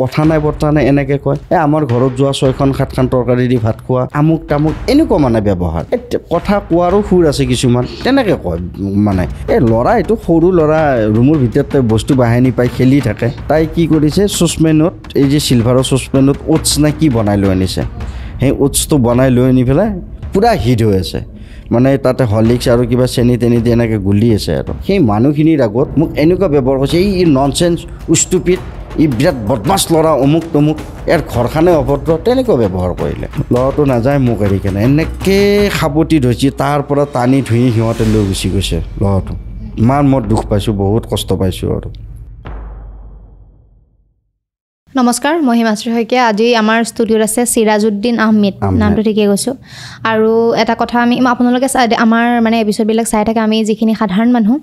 কথা নাই বৰ্তা নাই এনেকৈ কয় আমাৰ ঘৰত যোৱা 6খন 7খন তৰকাৰী দি ভাত খোৱা আমুক তামুক এনেকুৱা মানে ব্যৱহাৰ কথা কোৱাৰো সুৰ আছে কিছুমান তেনেকৈ কয় মানে ল'ৰা এইটো সৰু ল'ৰা ৰুমৰ ভিতৰতে বস্তু বাহিনী পাই খেলি থাকে তাই কি কৰিছে চচপেনত এই যে চিলভাৰৰ চচপেনত ওটছ নে কি বনাই লৈ আনিছে সেই ওটছটো বনাই লৈ আনি পেলাই পূৰা হিট হৈ আছে মানে তাতে হলিক্স আৰু কিবা চেনি তেনি দি এনেকৈ গুলি আছে আৰু সেই মানুহখিনিৰ আগত মোক এনেকুৱা ব্যৱহাৰ কৰিছে এই ননচেন্স ষ্টুপিড ই বিৰাট বদমাছ ল'ৰা অমুক তমুক ইয়াৰ ঘৰখনে অভদ্ৰ তেনেকুৱা ব্যৱহাৰ কৰিলে ল'ৰাটো নাযায় মোক এৰি কেনে এনেকৈ সাৱটি ধৰিছে তাৰ পৰা টানি ধুই সিহঁতে লৈ গুচি গৈছে ল'ৰাটো ইমান মই দুখ পাইছোঁ বহুত কষ্ট পাইছোঁ আৰু নমস্কাৰ মই হিমাশ্ৰী শইকীয়া আজি আমাৰ ষ্টুডিঅ'ত আছে সিৰাজউদ্দিন আহমেদ নামটো ঠিকে কৈছোঁ আৰু এটা কথা আমি আপোনালোকে আমাৰ মানে এপিছ'ডবিলাক চাই থাকে আমি যিখিনি সাধাৰণ মানুহ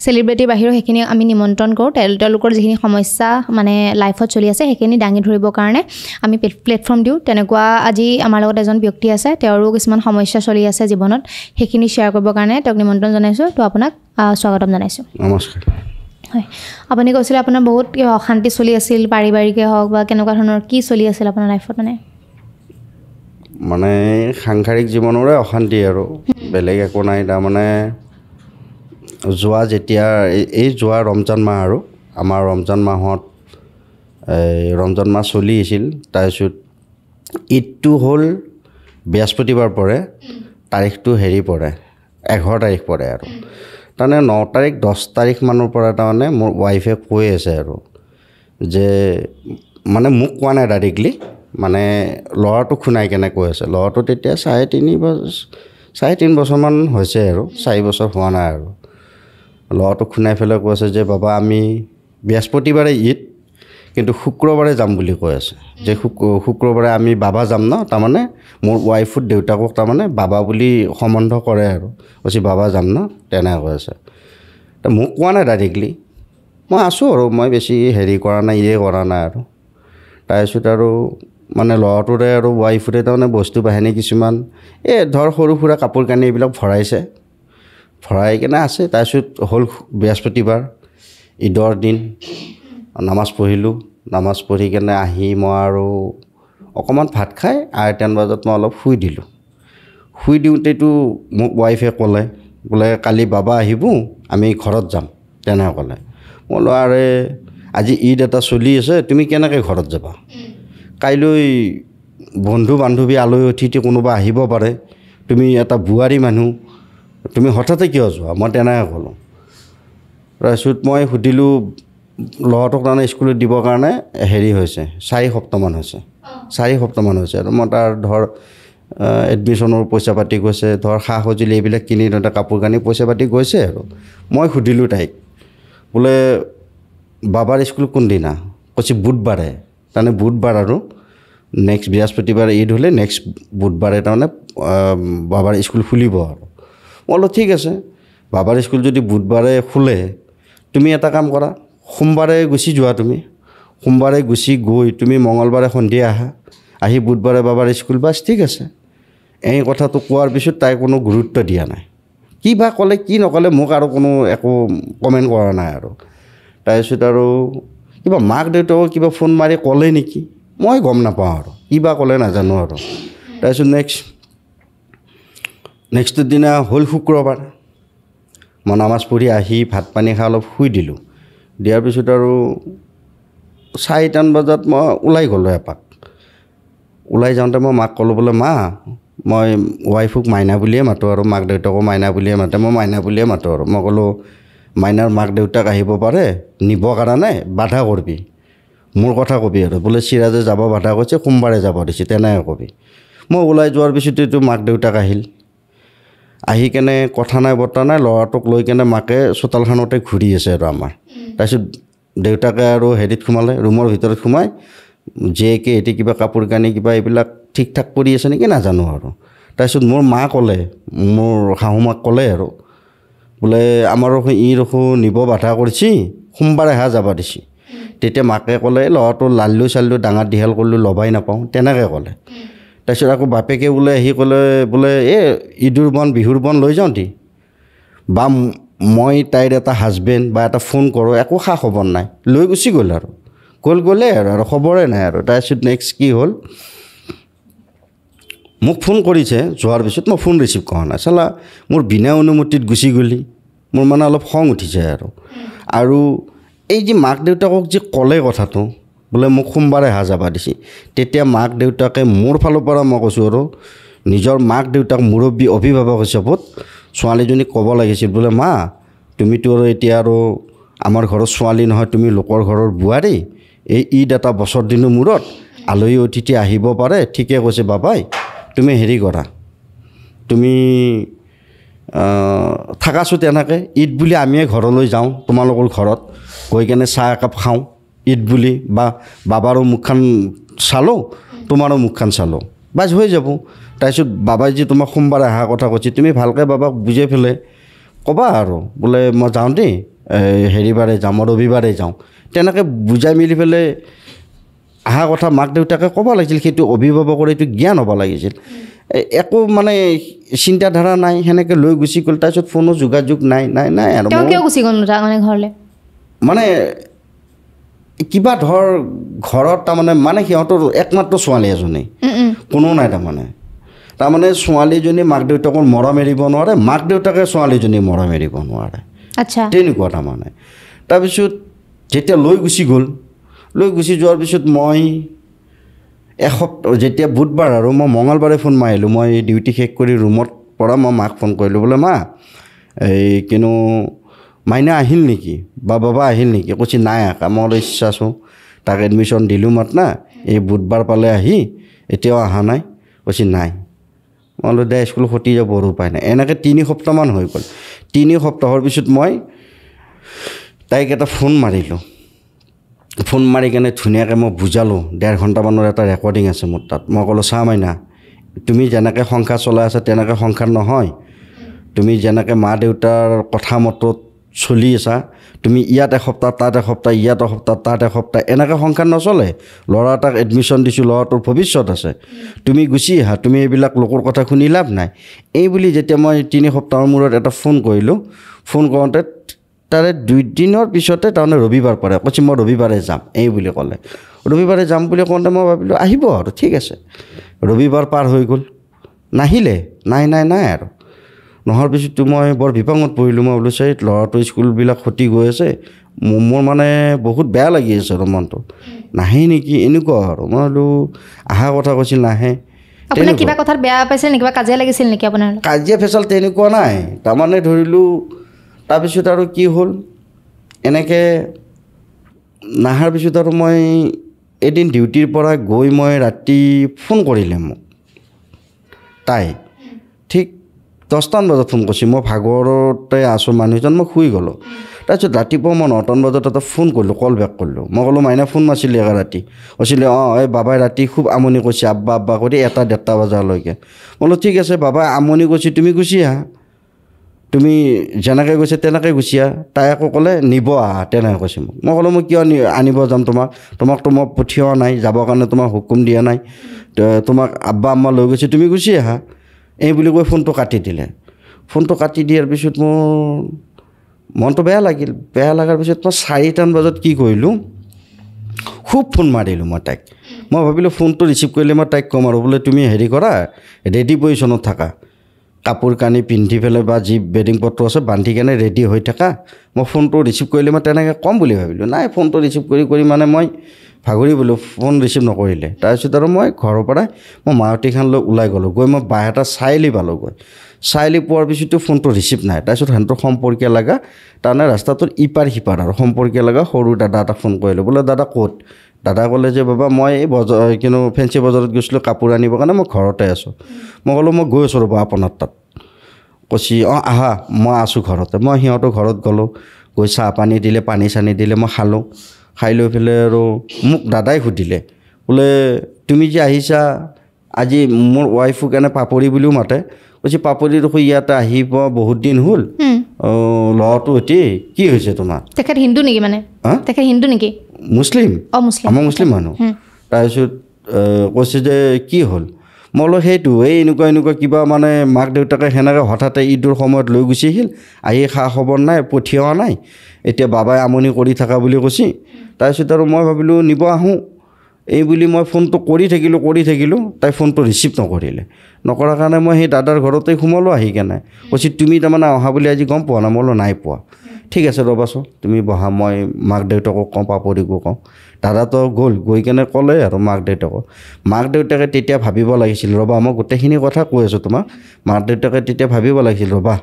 চেলিব্ৰিটিৰ বাহিৰেও সেইখিনি আমি নিমন্ত্ৰণ কৰোঁ তেওঁলোকৰ যিখিনি সমস্যা মানে লাইফত চলি আছে সেইখিনি দাঙি ধৰিবৰ কাৰণে আমি প্লেটফৰ্ম দিওঁ তেনেকুৱা আজি আমাৰ লগত এজন ব্যক্তি আছে তেওঁৰো কিছুমান সমস্যা চলি আছে জীৱনত সেইখিনি শ্বেয়াৰ কৰিবৰ কাৰণে তেওঁক নিমন্ত্ৰণ জনাইছোঁ তো আপোনাক স্বাগতম জনাইছোঁ নমস্কাৰ হয় আপুনি কৈছিলে আপোনাৰ বহুত অশান্তি চলি আছিল পাৰিবাৰিকে হওক বা কেনেকুৱা ধৰণৰ কি চলি আছিল আপোনাৰ লাইফত মানে সাংসাৰিক জীৱনৰে অশান্তি আৰু বেলেগ একো নাই তাৰমানে যেতিয়া যোৱা ৰমজান মাহ আৰু আমাৰ ৰমজান মাহত ৰমজান মাহ চলি আছিল তাৰপিছত ঈদটো হ'ল বৃহস্পতিবাৰ পৰে তাৰিখটো পৰে 11 তাৰিখ পৰে আৰু তাৰমানে 9 তাৰিখ 10 তাৰিখ মানৰ পৰা তাৰমানে মোৰ ৱাইফে কৈ আছে আৰু যে মানে মোক কোৱা নাই ডাইৰেক্টলি মানে ল'ৰাটো শুনাই কেনে কৈ আছে ল'ৰাটো তেতিয়া 3.5 বছৰমান হৈছে আৰু 4 বছৰ হোৱা নাই আৰু ল'ৰাটো শুনাই পেলাই কৈ আছে যে বাবা আমি বৃহস্পতিবাৰে ঈদ কিন্তু শুক্ৰবাৰে যাম বুলি কৈ আছে যে শুক্ৰবাৰে আমি বাবা যাম ন তাৰমানে মোৰ ৱাইফৰ দেউতাকক তাৰমানে বাবা বুলি সম্বন্ধ কৰে আৰু কৈছে বাবা যাম ন তেনেকৈ কৈ আছে মোক কোৱা নাই ডাইৰেক্টলি মই আছোঁ আৰু মই বেছি কৰা নাই কৰা নাই আৰু তাৰপিছত আৰু মানে ল'ৰাটোৰে আৰু ৱাইফৰে তাৰমানে বস্তু বাহিনী কিছুমান ধৰ সৰু সুৰা কাপোৰ কানি এইবিলাক ভৰাই কেনে আছে তাৰপিছত হ'ল বৃহস্পতিবাৰ ঈদৰ দিন নামাজ পঢ়িলোঁ নামাজ পঢ়ি কেনে আহি মই আৰু অকণমান ভাত খাই 8:30 বজাত মই অলপ শুই দিলোঁ শুই দিওঁতেতো মোক ৱাইফে ক'লে বোলে কালি বাবা আহিব আমি ঘৰত যাম তেনেকৈ ক'লে মই বোলো আৰে আজি ঈদ এটা চলি আছে তুমি কেনেকৈ ঘৰত যাবা কাইলৈ বন্ধু বান্ধৱী আলহী অতিথি কোনোবা আহিব পাৰে তুমি এটা বোৱাৰী মানুহ তুমি হঠাতে কিয় যোৱা মই তেনেকৈ ক'লোঁ তাৰপিছত মই সুধিলোঁ ল'ৰাটোক তাৰমানে স্কুলত দিবৰ কাৰণে হৈছে 4 সপ্তাহমান হৈছে আৰু মই তাৰ ধৰ এডমিশ্যনৰ পইচা পাতি গৈছে ধৰ সা সঁজুলি এইবিলাক কিনি দিওঁতে কাপোৰ কানি পইচা পাতি গৈছে আৰু মই সুধিলোঁ তাইক বোলে বাবাৰ স্কুল কোনদিনা কৈছে বুধবাৰে তাৰমানে বুধবাৰ আৰু নেক্সট বৃহস্পতিবাৰে ঈদ হ'লে নেক্সট বুধবাৰে তাৰমানে বাবাৰ স্কুল খুলিব আৰু মই বোলো ঠিক আছে বাবাৰ স্কুল যদি বুধবাৰে খোলে তুমি এটা কাম কৰা সোমবাৰে গুচি যোৱা তুমি সোমবাৰে গুচি গৈ তুমি মঙলবাৰে সন্ধিয়া আহি বুধবাৰে বাবাৰ স্কুল বাছ ঠিক আছে এই কথাটো কোৱাৰ পিছত তাই কোনো গুৰুত্ব দিয়া নাই কি বা ক'লে কি নক'লে মোক আৰু কোনো একো কমেণ্ট কৰা নাই আৰু তাৰপিছত আৰু কিবা মাক দেউতাকক কিবা ফোন মাৰি ক'লে নেকি মই গম নাপাওঁ আৰু কিবা ক'লে নাজানো আৰু তাৰপিছত নেক্সট দিনা হ'ল শুক্ৰবাৰ মই নামাজ পঢ়ি আহি ভাত পানী খাই অলপ শুই দিলোঁ দিয়াৰ পিছত আৰু 4:10 বজাত মই ওলাই গ'লোঁ এপাক ওলাই যাওঁতে মই মাক ক'লোঁ বোলে মা মই ৱাইফক মাইনা বুলিয়ে মাতোঁ আৰু মাক দেউতাকো মাইনা বুলিয়ে মাতে মই মাইনা বুলিয়ে মাতোঁ আৰু মই ক'লোঁ মাইনাৰ মাক দেউতাক আহিব পাৰে নিবৰ কাৰণে বাধা কৰিবি মোৰ কথা কবি আৰু বোলে চিৰাজে যাব বাধা কৰিছে সোমবাৰে যাব দিছে তেনেকৈ কবি মই ওলাই যোৱাৰ পিছতেতো মাক দেউতাক আহি কেনে কথা নাই বৰ্তা নাই ল'ৰাটোক লৈ কেনে মাকে চোতালখনতে ঘূৰি আছে আৰু আমাৰ তাৰপিছত দেউতাকে আৰু সোমালে ৰুমৰ ভিতৰত সোমাই জীয়েকে এটি কিবা কাপোৰ কানি কিবা এইবিলাক ঠিক ঠাক কৰি আছে নেকি নাজানো আৰু তাৰপিছত মোৰ মা ক'লে মোৰ শাহু মাক ক'লে আৰু বোলে আমাৰো নিব বাধা কৰিছি সোমবাৰে যাব দিছে তেতিয়া মাকে ক'লে ল'ৰাটো লাল্লু চাল্লু ডাঙৰ দীঘল কৰিলোঁ ল'বাই নাপাওঁ তেনেকৈ ক'লে তাৰপিছত আকৌ বাপেকে বোলে আহি ক'লে বোলে ঈদৰ বন বিহুৰ বন লৈ যাওঁ দি বা মই তাইৰ এটা হাজবেণ্ড বা এটা ফোন কৰোঁ একো খা খবৰ নাই লৈ গুচি গ'ল আৰু গ'লে আৰু খবৰে নাই আৰু তাৰপিছত নেক্সট কি হ'ল মোক ফোন কৰিছে যোৱাৰ পিছত মই ফোন ৰিচিভ কৰা নাই চালা মোৰ বিনা অনুমতিত গুচি গ'লি মোৰ মানে অলপ খং উঠিছে আৰু এই যে মাক দেউতাকক যে ক'লে কথাটো বোলে মোক সোমবাৰে যাবা দিছে তেতিয়া মাক দেউতাকে মোৰ ফালৰ পৰা মই কৈছোঁ আৰু নিজৰ মাক দেউতাক মুৰব্বী অভিভাৱক হিচাপত ছোৱালীজনীক ক'ব লাগিছিল বোলে মা তুমিতো আৰু এতিয়া আৰু আমাৰ ঘৰৰ ছোৱালী নহয় তুমি লোকৰ ঘৰৰ বোৱাৰী এই ঈদ এটা বছৰ দিনৰ মূৰত আলহী অতিথি আহিব পাৰে ঠিকে কৈছে বাবাই তুমি হেৰি কৰা তুমি থাকাছোঁ তেনেকৈ ঈদ বুলি আমিয়ে ঘৰলৈ যাওঁ তোমালোকৰ ঘৰত গৈ কেনে চাহ একাপ খাওঁ ঈদ বুলি বা বাবাৰো মুখখন চালোঁ তোমাৰো মুখখন চালোঁ বাছ হৈ যাব তাৰপিছত বাবাই যে তোমাক সোমবাৰে অহা কথা কৈছে তুমি ভালকৈ বাবাক বুজাই পেলাই ক'বা আৰু বোলে মই যাওঁ দেই হেৰিবাৰে যাওঁ মই ৰবিবাৰে যাওঁ তেনেকৈ বুজাই মেলি পেলাই অহা কথা মাক দেউতাকে ক'ব লাগিছিল সেইটো অভিভাৱকৰ এইটো জ্ঞান হ'ব লাগিছিল একো মানে চিন্তাধাৰা নাই সেনেকৈ লৈ গুচি গ'ল তাৰপিছত ফোনো যোগাযোগ নাই আৰু কিয় গুচি গ'ল মানে ঘৰলৈ মানে কিবা ধৰ ঘৰত তাৰমানে সিহঁতৰ একমাত্ৰ ছোৱালী এজনী কোনো নাই তাৰমানে ছোৱালীজনী মাক দেউতাকৰ মৰম এৰিব নোৱাৰে মাক দেউতাকে ছোৱালীজনী মৰম এৰিব নোৱাৰে আচ্ছা তেনেকুৱা তাৰমানে তাৰপিছত যেতিয়া লৈ গুচি যোৱাৰ পিছত মই এসপ্তাহ যেতিয়া বুধবাৰ আৰু মই মঙলবাৰে ফোন মাৰিলোঁ মই ডিউটি শেষ কৰি ৰুমত পৰা মই মাক ফোন কৰিলোঁ বোলে মা এই কিন্তু মাইনা আহিল নেকি বা বাবা আহিল নেকি কৈছে নাই আকা মই ইচ্ছা আছোঁ তাক এডমিশ্যন দিলোঁ না এই বুধবাৰ পালে আহি এতিয়াও অহা নাই কৈছে নাই মই বোলো দে স্কুল খতি যাব আৰু উপায় নাই এনেকৈ 3 সপ্তাহমান হৈ গ'ল 3 সপ্তাহৰ পিছত মই তাইক এটা ফোন মাৰিলোঁ ফোন মাৰি কেনে ধুনীয়াকৈ মই বুজালোঁ 1.5 ঘণ্টামানৰ এটা ৰেকৰ্ডিং আছে মোৰ তাত মই ক'লোঁ চা মাইনা তুমি যেনেকৈ সংসাৰ চলাই আছা তেনেকৈ সংসাৰ নহয় তুমি যেনেকৈ মা দেউতাৰ কথা মতত চলি আছা তুমি ইয়াত এসপ্তাহ তাত এসপ্তাহ ইয়াত এসপ্তাহ তাত এসপ্তাহ এনেকৈ সংসাৰ নচলে ল'ৰা এটাক এডমিশ্যন দিছোঁ ল'ৰাটোৰ ভৱিষ্যত আছে তুমি গুচি আহা তুমি এইবিলাক লোকৰ কথা শুনি লাভ নাই এই বুলি যেতিয়া মই 3 সপ্তাহৰ মূৰত এটা ফোন কৰিলোঁ ফোন কৰোঁতে তাৰে 2 দিনৰ পিছতে তাৰমানে ৰবিবাৰ পৰে কৈছে মই ৰবিবাৰে যাম এই বুলি ক'লে ৰবিবাৰে যাম বুলি কওঁতে মই ভাবিলোঁ আহিব আৰু ঠিক আছে ৰবিবাৰ পাৰ হৈ গ'ল নাহিলে নাই আৰু নোহোৱাৰ পিছততো মই বৰ বিপাঙত পৰিলোঁ মই বোলো চাই ল'ৰাটোৰ স্কুলবিলাক ক্ষতি গৈ আছে মোৰ মানে বহুত বেয়া লাগি আছে আৰু মনটো নাহে নেকি এনেকুৱা আৰু মই বোলো অহা কথা কৈছিল নাহে আপোনাৰ কিবা কথাত বেয়া পাইছিল নেকি কিবা কাজিয়া লাগিছিল নেকি আপোনাৰ কাজিয়া ফেচাল তেনেকুৱা নাই তাৰমানে ধৰিলোঁ তাৰপিছত আৰু কি হ'ল এনেকৈ নাহাৰ পিছত আৰু মই এদিন ডিউটিৰ পৰা গৈ মই ৰাতি ফোন কৰিলে মোক তাই ঠিক 10টামান বজাত ফোন কৰিছোঁ মই ভাগৰতে আছোঁ মানুহজন মই শুই গ'লোঁ তাৰপিছত ৰাতিপুৱা মই 9টামান বজাত এটা ফোন কৰিলোঁ কল বেক কৰিলোঁ মই ক'লোঁ মাইনা ফোন মাৰিছিলে একে ৰাতি কৈছিলে এই বাবাই ৰাতি খুব আমনি কৰিছে আব্বা কৰি 1-1:30 বজালৈকে মই বোলো ঠিক আছে বাবাই আমনি কৰিছে তুমি গুচি আহা তুমি যেনেকৈ গৈছে তেনেকৈ গুচি আহা তাই আকৌ ক'লে নিব আহা তেনেকৈ কৈছে মোক মই ক'লোঁ মই কিয় আনিব যাম তোমাকতো মই পঠিওৱা নাই যাবৰ কাৰণে তোমাক হুকুম দিয়া নাই তোমাক আব্বা আম্মা লৈ গৈছে তুমি গুচি আহা এই বুলি কৈ ফোনটো কাটি দিলে ফোনটো কাটি দিয়াৰ পিছত মোৰ মনটো বেয়া লগাৰ পিছত মই 4টামান বজাত কি কৰিলোঁ খুব ফোন মাৰিলোঁ মই তাইক মই ভাবিলোঁ ফোনটো ৰিচিভ কৰিলে মই তাইক ক'ম আৰু বোলে তুমি হেৰি কৰা ৰেডি পজিশ্যনত থাকা কাপোৰ কানি পিন্ধি পেলাই বা যি বেডিং পত্ৰ আছে বান্ধি কেনে ৰেডি হৈ থাকা মই ফোনটো ৰিচিভ কৰিলে মই তেনেকৈ ক'ম বুলি ভাবিলোঁ নাই ফোনটো ৰিচিভ কৰি মানে মই ভাগৰি বোলো ফোন ৰিচিভ নকৰিলে তাৰপিছত আৰু মই ঘৰৰ পৰাই মই মাৰুতিখনলৈ ওলাই গ'লোঁ গৈ মই বাহ এটা চাৰিআলি পালোঁগৈ চাৰিআলি পোৱাৰ পিছতো ফোনটো ৰিচিভ নাই তাৰপিছত সিহঁতৰ সম্পৰ্কীয় লগা তাৰমানে ৰাস্তাটোৰ ইপাৰ সিপাৰ আৰু সম্পৰ্কীয় লগা সৰু দাদা এটাক ফোন কৰিলোঁ বোলে দাদা ক'ত দাদা ক'লে যে বাবা মই এই কিন্তু ফেঞ্চি বজাৰত গৈছিলোঁ কাপোৰ আনিবৰ কাৰণে মই ঘৰতে আছোঁ মই ক'লোঁ মই গৈ আছোঁ ৰ'ব আপোনাৰ তাত কৈছি আহা মই আছোঁ ঘৰতে মই সিহঁতৰ ঘৰত গ'লোঁ গৈ চাহ পানী দিলে পানী চানী দিলে মই খালোঁ খাই লৈ পেলাই আৰু মোক দাদাই সুধিলে বোলে তুমি যে আহিছা আজি মোৰ ৱাইফক এনে পাপৰি বুলিও মাতে কৈছে পাপৰি দেখোন ইয়াতে আহিব বহুত দিন হ'ল ল'ৰাটো এটি কি হৈছে তোমাৰ তেখেত হিন্দু নেকি মানে তেখেত হিন্দু নেকি মুছলিম আমাৰ মুছলিম মানুহ তাৰপিছত কৈছে যে কি হ'ল মই বোলো সেইটো এই এনেকুৱা কিবা মানে মাক দেউতাকে সেনেকৈ হঠাতে ঈদৰ সময়ত লৈ গুচি আহিল আহি খা খবৰ নাই পঠিওৱা নাই এতিয়া বাবাই আমনি কৰি থকা বুলি কৈছে তাৰপিছত আৰু মই ভাবিলোঁ নিব আহোঁ এই বুলি মই ফোনটো কৰি থাকিলোঁ তাই ফোনটো ৰিচিভ নকৰাৰ কাৰণে মই সেই দাদাৰ ঘৰতে সোমালোঁ আহি কেনে কৈছে তুমি তাৰমানে অহা বুলি আজি গম পোৱা নাই মই বোলো নাই পোৱা ঠিক আছে ৰ'বাচোন তুমি বহা মই মাক দেউতাকক কওঁ পাপৰিকো কওঁ দাদাতো গৈ কেনে ক'লে আৰু মাক দেউতাকে তেতিয়া ভাবিব লাগিছিল ৰ'বা মই গোটেইখিনি কথা কৈ আছোঁ তোমাক মাক দেউতাকে তেতিয়া ভাবিব লাগিছিল ৰ'বা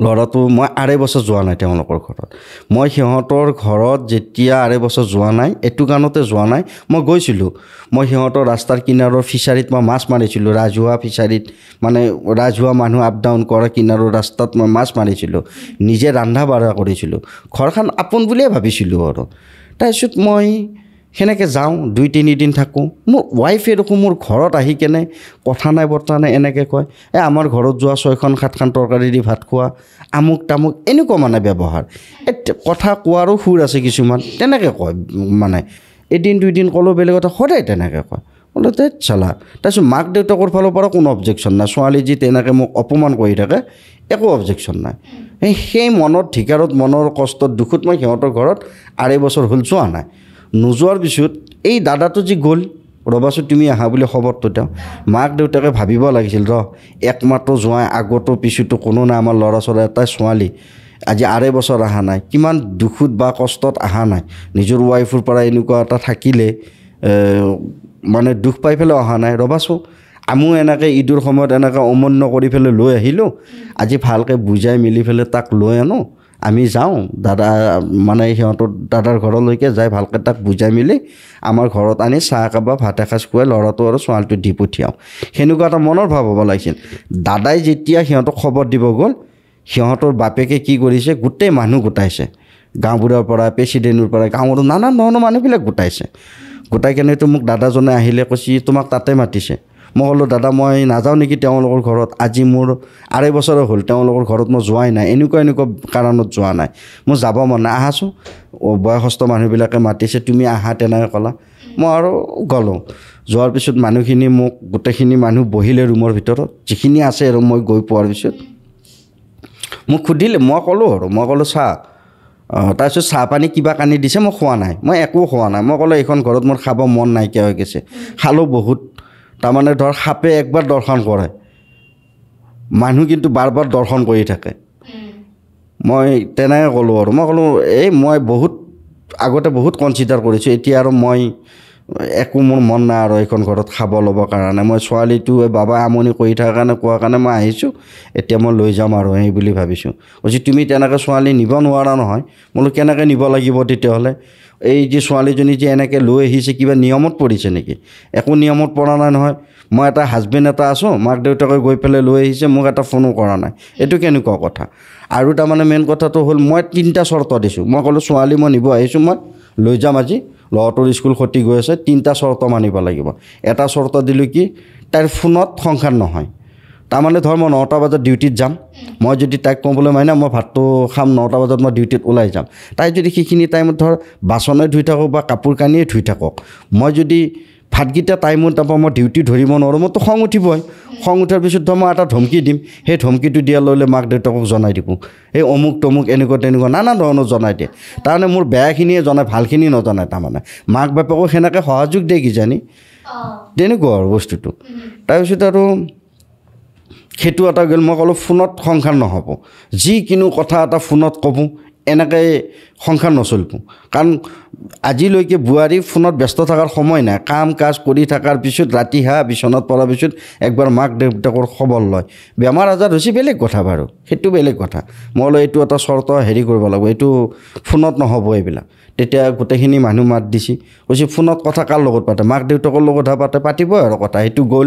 ল'ৰাটো মই 2.5 বছৰ যোৱা নাই তেওঁলোকৰ ঘৰত মই সিহঁতৰ ঘৰত যেতিয়া 2.5 বছৰ যোৱা নাই এইটো কাৰণতে যোৱা নাই মই গৈছিলোঁ মই সিহঁতৰ ৰাস্তাৰ কিনাৰৰ ফিচাৰীত মই মাছ মাৰিছিলোঁ ৰাজহুৱা ফিচাৰীত মানে ৰাজহুৱা মানুহ আপ ডাউন কৰা কিনাৰৰ ৰাস্তাত মই মাছ মাৰিছিলোঁ নিজে ৰন্ধা বঢ়া কৰিছিলোঁ ঘৰখন আপোন বুলিয়ে ভাবিছিলোঁ আৰু তাৰপিছত মই সেনেকৈ যাওঁ 2-3 দিন থাকোঁ মোৰ ৱাইফে দেখোন মোৰ ঘৰত আহি কেনে কথা নাই বৰ্তা নাই এনেকৈ কয় আমাৰ ঘৰত যোৱা 6-7খন তৰকাৰী দি ভাত খোৱা আমুক তামুক এনেকুৱা মানে ব্যৱহাৰ কথা কোৱাৰো সুৰ আছে কিছুমান তেনেকৈ কয় মানে এদিন 2 দিন ক'লেও বেলেগ কথা সদায় তেনেকৈ কয় বোলে তে চালা তাৰপিছত মাক দেউতাকৰ ফালৰ পৰা কোনো অবজেকশ্যন নাই ছোৱালী যি তেনেকৈ মোক অপমান কৰি থাকে একো অবজেকশ্যন নাই সেই মনত ধিকাৰত মনৰ কষ্টত দুখত মই সিহঁতৰ ঘৰত 2.5 বছৰ হ'ল যোৱা নাই নোযোৱাৰ পিছত এই দাদাটো যি গ'ল ৰ'বাচোন তুমি আহা বুলি খবৰটো তেওঁ মাক দেউতাকে ভাবিব লাগিছিল একমাত্ৰ যোৱাই আগতো পিছতো কোনো নাই আমাৰ ল'ৰা ছোৱালী এটাই ছোৱালী আজি 2.5 বছৰ অহা নাই কিমান দুখত বা কষ্টত অহা নাই নিজৰ ৱাইফৰ পৰা এনেকুৱা এটা থাকিলে মানে দুখ পাই পেলাই অহা নাই ৰ'বাচোন আমিও এনেকৈ ঈদৰ সময়ত এনেকৈ অমান্য কৰি পেলাই লৈ আহিলোঁ আজি ভালকৈ বুজাই মেলি পেলাই তাক লৈ আনো আমি যাওঁ দাদা মানে সিহঁতৰ দাদাৰ ঘৰলৈকে যাই ভালকৈ তাক বুজাই মেলি আমাৰ ঘৰত আনি চাহ একাপ বা ভাত এসাঁজ খুৱাই ল'ৰাটো আৰু ছোৱালীটো দি পঠিয়াওঁ সেনেকুৱা এটা মনৰ ভাৱ হ'ব লাগিছিল দাদাই যেতিয়া সিহঁতক খবৰ দিব গ'ল সিহঁতৰ বাপেকে কি কৰিছে গোটেই মানুহ গোটাইছে গাঁওবুঢ়াৰ পৰা প্ৰেচিডেণ্টৰ পৰা গাঁৱৰ নানান ধৰণৰ মানুহবিলাক গোটাই কেনেতো মোক দাদাজনে আহিলে কৈছে তোমাক তাতে মাতিছে মই ক'লোঁ দাদা মই নাযাওঁ নেকি তেওঁলোকৰ ঘৰত আজি মোৰ 2.5 বছৰ হ'ল তেওঁলোকৰ ঘৰত মই যোৱাই নাই এনেকুৱা কাৰণত যোৱা নাই মই যাব মন নাই আহাচোন বয়সস্থ মানুহবিলাকে মাতিছে তুমি আহা তেনেকৈ ক'লা মই আৰু গ'লোঁ যোৱাৰ পিছত মানুহখিনি মোক গোটেইখিনি মানুহ বহিলে ৰুমৰ ভিতৰত যিখিনি আছে আৰু মই গৈ পোৱাৰ পিছত মোক সুধিলে মই ক'লোঁ চাহ তাৰপিছত চাহ পানী কিবা কানি দিছে মই খোৱা নাই মই একো খোৱা নাই মই ক'লোঁ এইখন ঘৰত মোৰ খাব মন নাইকিয়া হৈ গৈছে খালোঁ বহুত তাৰমানে ধৰ সাপে একবাৰ দৰ্শন কৰে মানুহ কিন্তু বাৰ দৰ্শন কৰি থাকে মই তেনেকৈ ক'লোঁ আৰু মই ক'লোঁ মই বহুত আগতে বহুত কনচিডাৰ কৰিছোঁ এতিয়া আৰু মই একো মোৰ মন নাই আৰু এইখন ঘৰত খাব ল'বৰ কাৰণে মই ছোৱালীটো বাবা আমনি কৰি থকাৰ কাৰণে কোৱাৰ কাৰণে মই আহিছোঁ এতিয়া মই লৈ যাম আৰু সেই বুলি ভাবিছোঁ কৈছে তুমি তেনেকৈ ছোৱালী নিব নোৱাৰা নহয় বোলো কেনেকৈ নিব লাগিব তেতিয়াহ'লে এই যে ছোৱালীজনী যে এনেকৈ লৈ আহিছে কিবা নিয়মত পৰিছে নেকি একো নিয়মত পৰা নাই নহয় মই এটা হাজবেণ্ড এটা আছোঁ মাক দেউতাকে গৈ পেলাই লৈ আহিছে মোক এটা ফোনো কৰা নাই এইটো কেনেকুৱা কথা আৰু তাৰমানে মেইন কথাটো হ'ল মই 3টা চৰ্ত দিছোঁ মই ক'লোঁ ছোৱালী মই নিব আহিছোঁ মই লৈ যাম আজি ল'ৰাটোৰ স্কুল খতি গৈ আছে 3টা চৰ্ত মানিব লাগিব এটা চৰ্ত দিলোঁ কি তাইৰ ফোনত সংসাৰ নহয় তাৰমানে ধৰ মই 9টা বজাত ডিউটিত যাম মই যদি তাইক ক'বলৈ মাইনা মই ভাতটো খাম 9টা বজাত মই ডিউটিত ওলাই যাম তাই যদি সেইখিনি টাইমত ধৰ বাচনে ধুই থাকক বা কাপোৰ কানিয়ে ধুই থাকক মই যদি ভাতকেইটা টাইমত তাৰপৰা মই ডিউটি ধৰিব নোৱাৰোঁ মইতো খং উঠিবই খং উঠাৰ পিছত ধৰ মই এটা ধমকি দিম সেই ধমকিটো দিয়া লৈ মাক দেউতাকক জনাই দিব এই অমুক তমুক এনেকুৱা তেনেকুৱা নানা ধৰণৰ জনাই দিয়ে তাৰমানে মোৰ বেয়াখিনিয়ে জনাই ভালখিনি নজনায় তাৰমানে মাক বাপেকক সেনেকৈ সহযোগ দিয়ে কিজানি তেনেকুৱা আৰু বস্তুটো তাৰপিছত আৰু সেইটো এটা গ'ল মই ক'লোঁ ফোনত সংসাৰ নহ'ব যিকোনো কথা এটা ফোনত ক'ব এনেকৈ সংসাৰ নচলিব কাৰণ আজিলৈকে বোৱাৰী ফোনত ব্যস্ত থকাৰ সময় নাই কাম কাজ কৰি থকাৰ পিছত ৰাতি বিচনাত পৰাৰ পিছত একবাৰ মাক দেউতাকৰ খবৰ লয় বেমাৰ আজাৰ হৈছে বেলেগ কথা বাৰু সেইটো বেলেগ কথা মই বোলো এইটো এটা চৰ্ত হেৰি কৰিব লাগিব এইটো ফোনত নহ'ব এইবিলাক তেতিয়া গোটেইখিনি মানুহ মাত দিছে কৈছে ফোনত কথা কাৰ লগত পাতে মাক দেউতাকৰ লগত পাতিবই আৰু কথা সেইটো গ'ল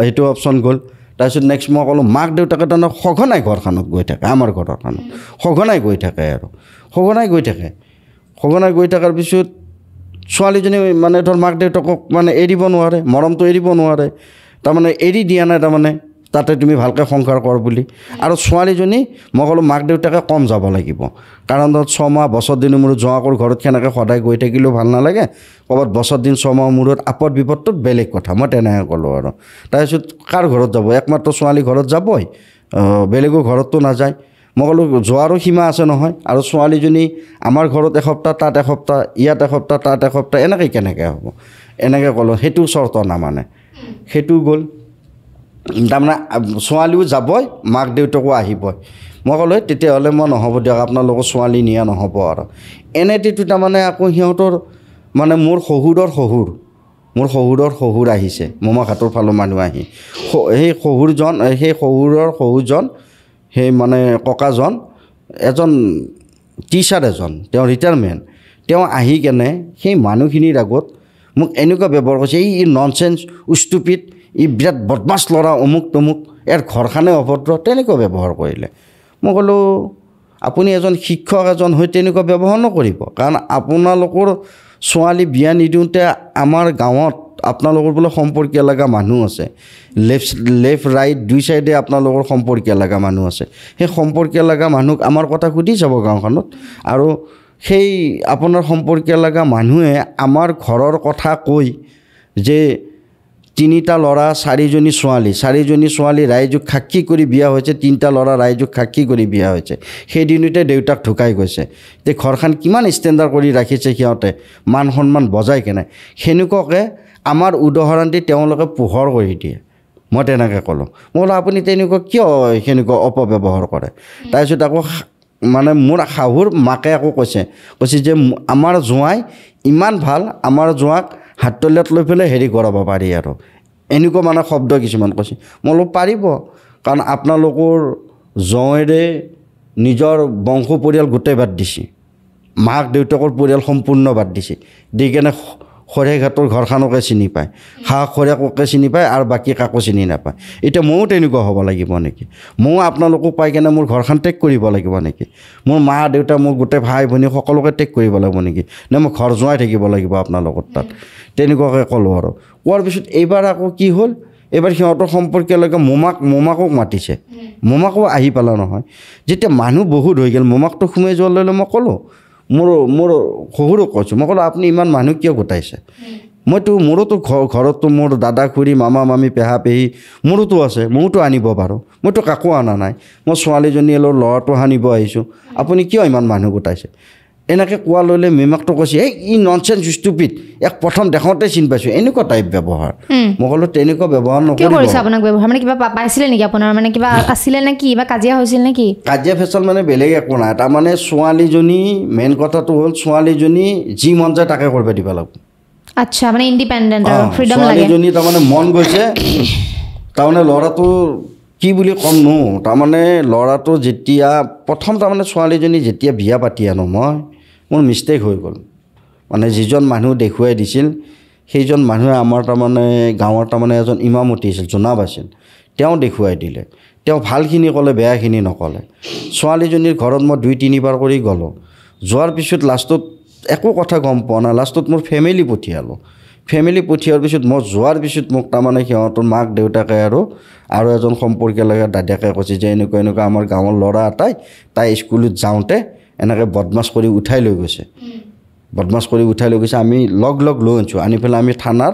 সেইটো অপশ্যন গ'ল তাৰপিছত নেক্সট মই ক'লোঁ মাক দেউতাকে তাৰমানে সঘনাই ঘৰখনত গৈ থাকে আমাৰ ঘৰখনত সঘনাই গৈ থাকে আৰু সঘনাই গৈ থকাৰ পিছত ছোৱালীজনী মানে ধৰ মাক দেউতাকক মানে এৰিব নোৱাৰে মৰমটো এৰিব নোৱাৰে তাৰমানে এৰি দিয়া নাই তাৰমানে তাতে তুমি ভালকৈ সংসাৰ কৰ বুলি আৰু ছোৱালীজনী মই ক'লোঁ মাক দেউতাকে কম যাব লাগিব কাৰণ 6 মাহ বছৰ দিনৰ মূৰত জোঁৱাকৰ ঘৰত সেনেকৈ সদায় গৈ থাকিলেও ভাল নালাগে ক'ৰবাত বছৰ দিন 6 মাহৰ মূৰত আপদ বিপদটোত বেলেগ কথা মই তেনেকৈ ক'লোঁ আৰু তাৰপিছত কাৰ ঘৰত যাব একমাত্ৰ ছোৱালী ঘৰত যাবই বেলেগৰ ঘৰততো নাযায় মই ক'লোঁ যোৱাৰো সীমা আছে নহয় আৰু ছোৱালীজনী আমাৰ ঘৰত এসপ্তাহ তাত এসপ্তাহ ইয়াত এসপ্তাহ তাত এসপ্তাহ এনেকৈ কেনেকৈ হ'ব এনেকৈ ক'লোঁ সেইটো চৰ্ত নামানে সেইটো গ'ল তাৰমানে ছোৱালীও যাবই মাক দেউতাকো আহিবই মই ক'লোঁ তেতিয়াহ'লে মই নহ'ব দিয়ক আপোনালোকৰ ছোৱালী নিয়া নহ'ব আৰু এনেটো তাৰমানে আকৌ সিহঁতৰ মানে মোৰ শহুৰৰ শহুৰ আহিছে মোমাঘাটৰ ফালৰ মানুহ আহি সেই শহুৰজন সেই মানে ককাজন এজন টিচাৰ তেওঁ ৰিটায়াৰমেণ্ট তেওঁ আহি কেনে সেই মানুহখিনিৰ আগত মোক এনেকুৱা ব্যৱহাৰ কৰিছে এই ননচেন্স ষ্টুপিড ই বিৰাট বদমাছ ল'ৰা অমুক তমুক ইয়াৰ ঘৰখনে অভদ্ৰ তেনেকুৱা ব্যৱহাৰ কৰিলে মই ক'লোঁ আপুনি এজন শিক্ষক এজন হৈ তেনেকুৱা ব্যৱহাৰ নকৰিব কাৰণ আপোনালোকৰ ছোৱালী বিয়া নিদিওঁতে আমাৰ গাঁৱত আপোনালোকৰ বোলে সম্পৰ্কীয় লগা মানুহ আছে লেফ্ট ৰাইট দুই চাইডে আপোনালোকৰ সম্পৰ্কীয় লগা মানুহ আছে সেই সম্পৰ্কীয় লগা মানুহক আমাৰ কথা সুধি যাব গাঁওখনত আৰু সেই আপোনাৰ সম্পৰ্কীয় লগা মানুহে আমাৰ ঘৰৰ কথা কৈ যে 3টা ল'ৰা 4জনী ছোৱালী ৰাইজক সাক্ষী কৰি বিয়া হৈছে 3টা ল'ৰা ৰাইজক সাক্ষী কৰি বিয়া হৈছে সেইদিনতে দেউতাক ঢুকাই গৈছে তে ঘৰখন কিমান ষ্টেণ্ডাৰ্ড কৰি ৰাখিছে সিহঁতে মান সন্মান বজাই কেনে সেনেকুৱাকৈ আমাৰ উদাহৰণ দি তেওঁলোকে পোহৰ কৰি দিয়ে মই তেনেকৈ ক'লোঁ মই বোলো আপুনি তেনেকুৱা কিয় সেনেকুৱা অপব্যৱহাৰ কৰে তাৰপিছত আকৌ মানে মোৰ শাহুৰ মাকে আকৌ কৈছে যে আমাৰ জোঁৱাই ইমান ভাল আমাৰ জোঁৱাক হাততলিয়াত লৈ পেলাই হেৰি কৰাব পাৰি আৰু এনেকুৱা মানে শব্দ কিছুমান কৈছে মই বোলো পাৰিব কাৰণ আপোনালোকৰ জোঁৱাইৰে নিজৰ বংশ পৰিয়াল গোটেই বাদ দিছে মাক দেউতাকৰ পৰিয়াল সম্পূৰ্ণ বাদ দিছে দি কেনে খৰিঘাটৰ ঘৰখনকে চিনি পায় খৰিয়াককে চিনি পায় আৰু বাকী কাকো চিনি নাপায় এতিয়া ময়ো তেনেকুৱা হ'ব লাগিব নেকি ময়ো আপোনালোকক পাই কেনে মোৰ ঘৰখন টেক কৰিব লাগিব নেকি মোৰ মা দেউতা মোৰ গোটেই ভাই ভনী সকলোকে টেক কৰিব লাগিব নেকি নে মই ঘৰ জোঁৱাই থাকিব লাগিব আপোনালোকৰ তাত তেনেকুৱাকৈ ক'লোঁ আৰু কোৱাৰ পিছত এইবাৰ আকৌ কি হ'ল এইবাৰ সিহঁতৰ সম্পৰ্কীয় লগা মোমাকক মাতিছে মোমাকো আহি পালা নহয় যেতিয়া মানুহ বহুত হৈ গ'ল মোমাকটো সোমাই যোৱাৰ লগে মই ক'লোঁ মোৰ শহুৰক কৈছোঁ মই ক'লোঁ আপুনি ইমান মানুহ কিয় গোটাইছে মোৰোতো ঘৰততো মোৰ দাদা খুৰী মামা মামী পেহা পেহী মোৰোতো আছে ময়োতো আনিব পাৰোঁ মইতো কাকো অনা নাই মই ছোৱালীজনী ল'ৰাটো আনিব আহিছোঁ আপুনি কিয় ইমান মানুহ গোটাইছে এনেকৈ কোৱা ল'লে মেমাকটো কৈছে এই ই ননচেন্স ষ্টুপিড এক প্ৰথম দেখাওঁতে চিনি পাইছোঁ এনেকুৱা টাইপ ব্যৱহাৰ মই ক'লোঁ তেনেকুৱা ব্যৱহাৰ নকৰিব আপোনাক ব্যৱহাৰ মানে কিবা পাইছিলে নেকি আপোনাৰ মানে কিবা আছিলে নে কি বা কাজিয়া হৈছিল নে কি কাজিয়া ফেচাল মানে বেলেগ একো নাই তাৰমানে ছোৱালীজনী মেইন কথাটো হ'ল ছোৱালীজনী যি মন যায় তাকে কৰিব দিব লাগিব আচ্ছা মানে ইণ্ডিপেণ্ডেণ্ট আৰু ফ্ৰীডম লাগে ছোৱালীজনী তাৰমানে মন গৈছে তাৰমানে ল'ৰাটো কি বুলি ক'ম তাৰমানে ল'ৰাটো যেতিয়া প্ৰথম তাৰমানে ছোৱালীজনী যেতিয়া বিয়া পাতি আনো মোৰ মিষ্টেক হৈ গ'ল মানে যিজন মানুহ দেখুৱাই দিছিল সেইজন মানুহে আমাৰ তাৰমানে গাঁৱৰ তাৰমানে এজন ইমামতি আছিল জোনাব আছিল তেওঁ দেখুৱাই দিলে তেওঁ ভালখিনি ক'লে বেয়াখিনি নক'লে ছোৱালীজনীৰ ঘৰত মই 2-3 বাৰ কৰি গ'লোঁ যোৱাৰ পিছত লাষ্টত একো কথা গম পোৱা নাই লাষ্টত মোৰ ফেমিলি পঠিয়াৰ পিছত মই যোৱাৰ পিছত মোক তাৰমানে সিহঁতৰ মাক দেউতাকে আৰু এজন সম্পৰ্কীয় লগা দাদাকে কৈছে যে এনেকুৱা আমাৰ গাঁৱৰ ল'ৰা এটাই তাই স্কুলত যাওঁতে এনেকৈ বদমাছ কৰি উঠাই লৈ গৈছে আমি লগ লৈ আনিছোঁ আনি পেলাই আমি থানাৰ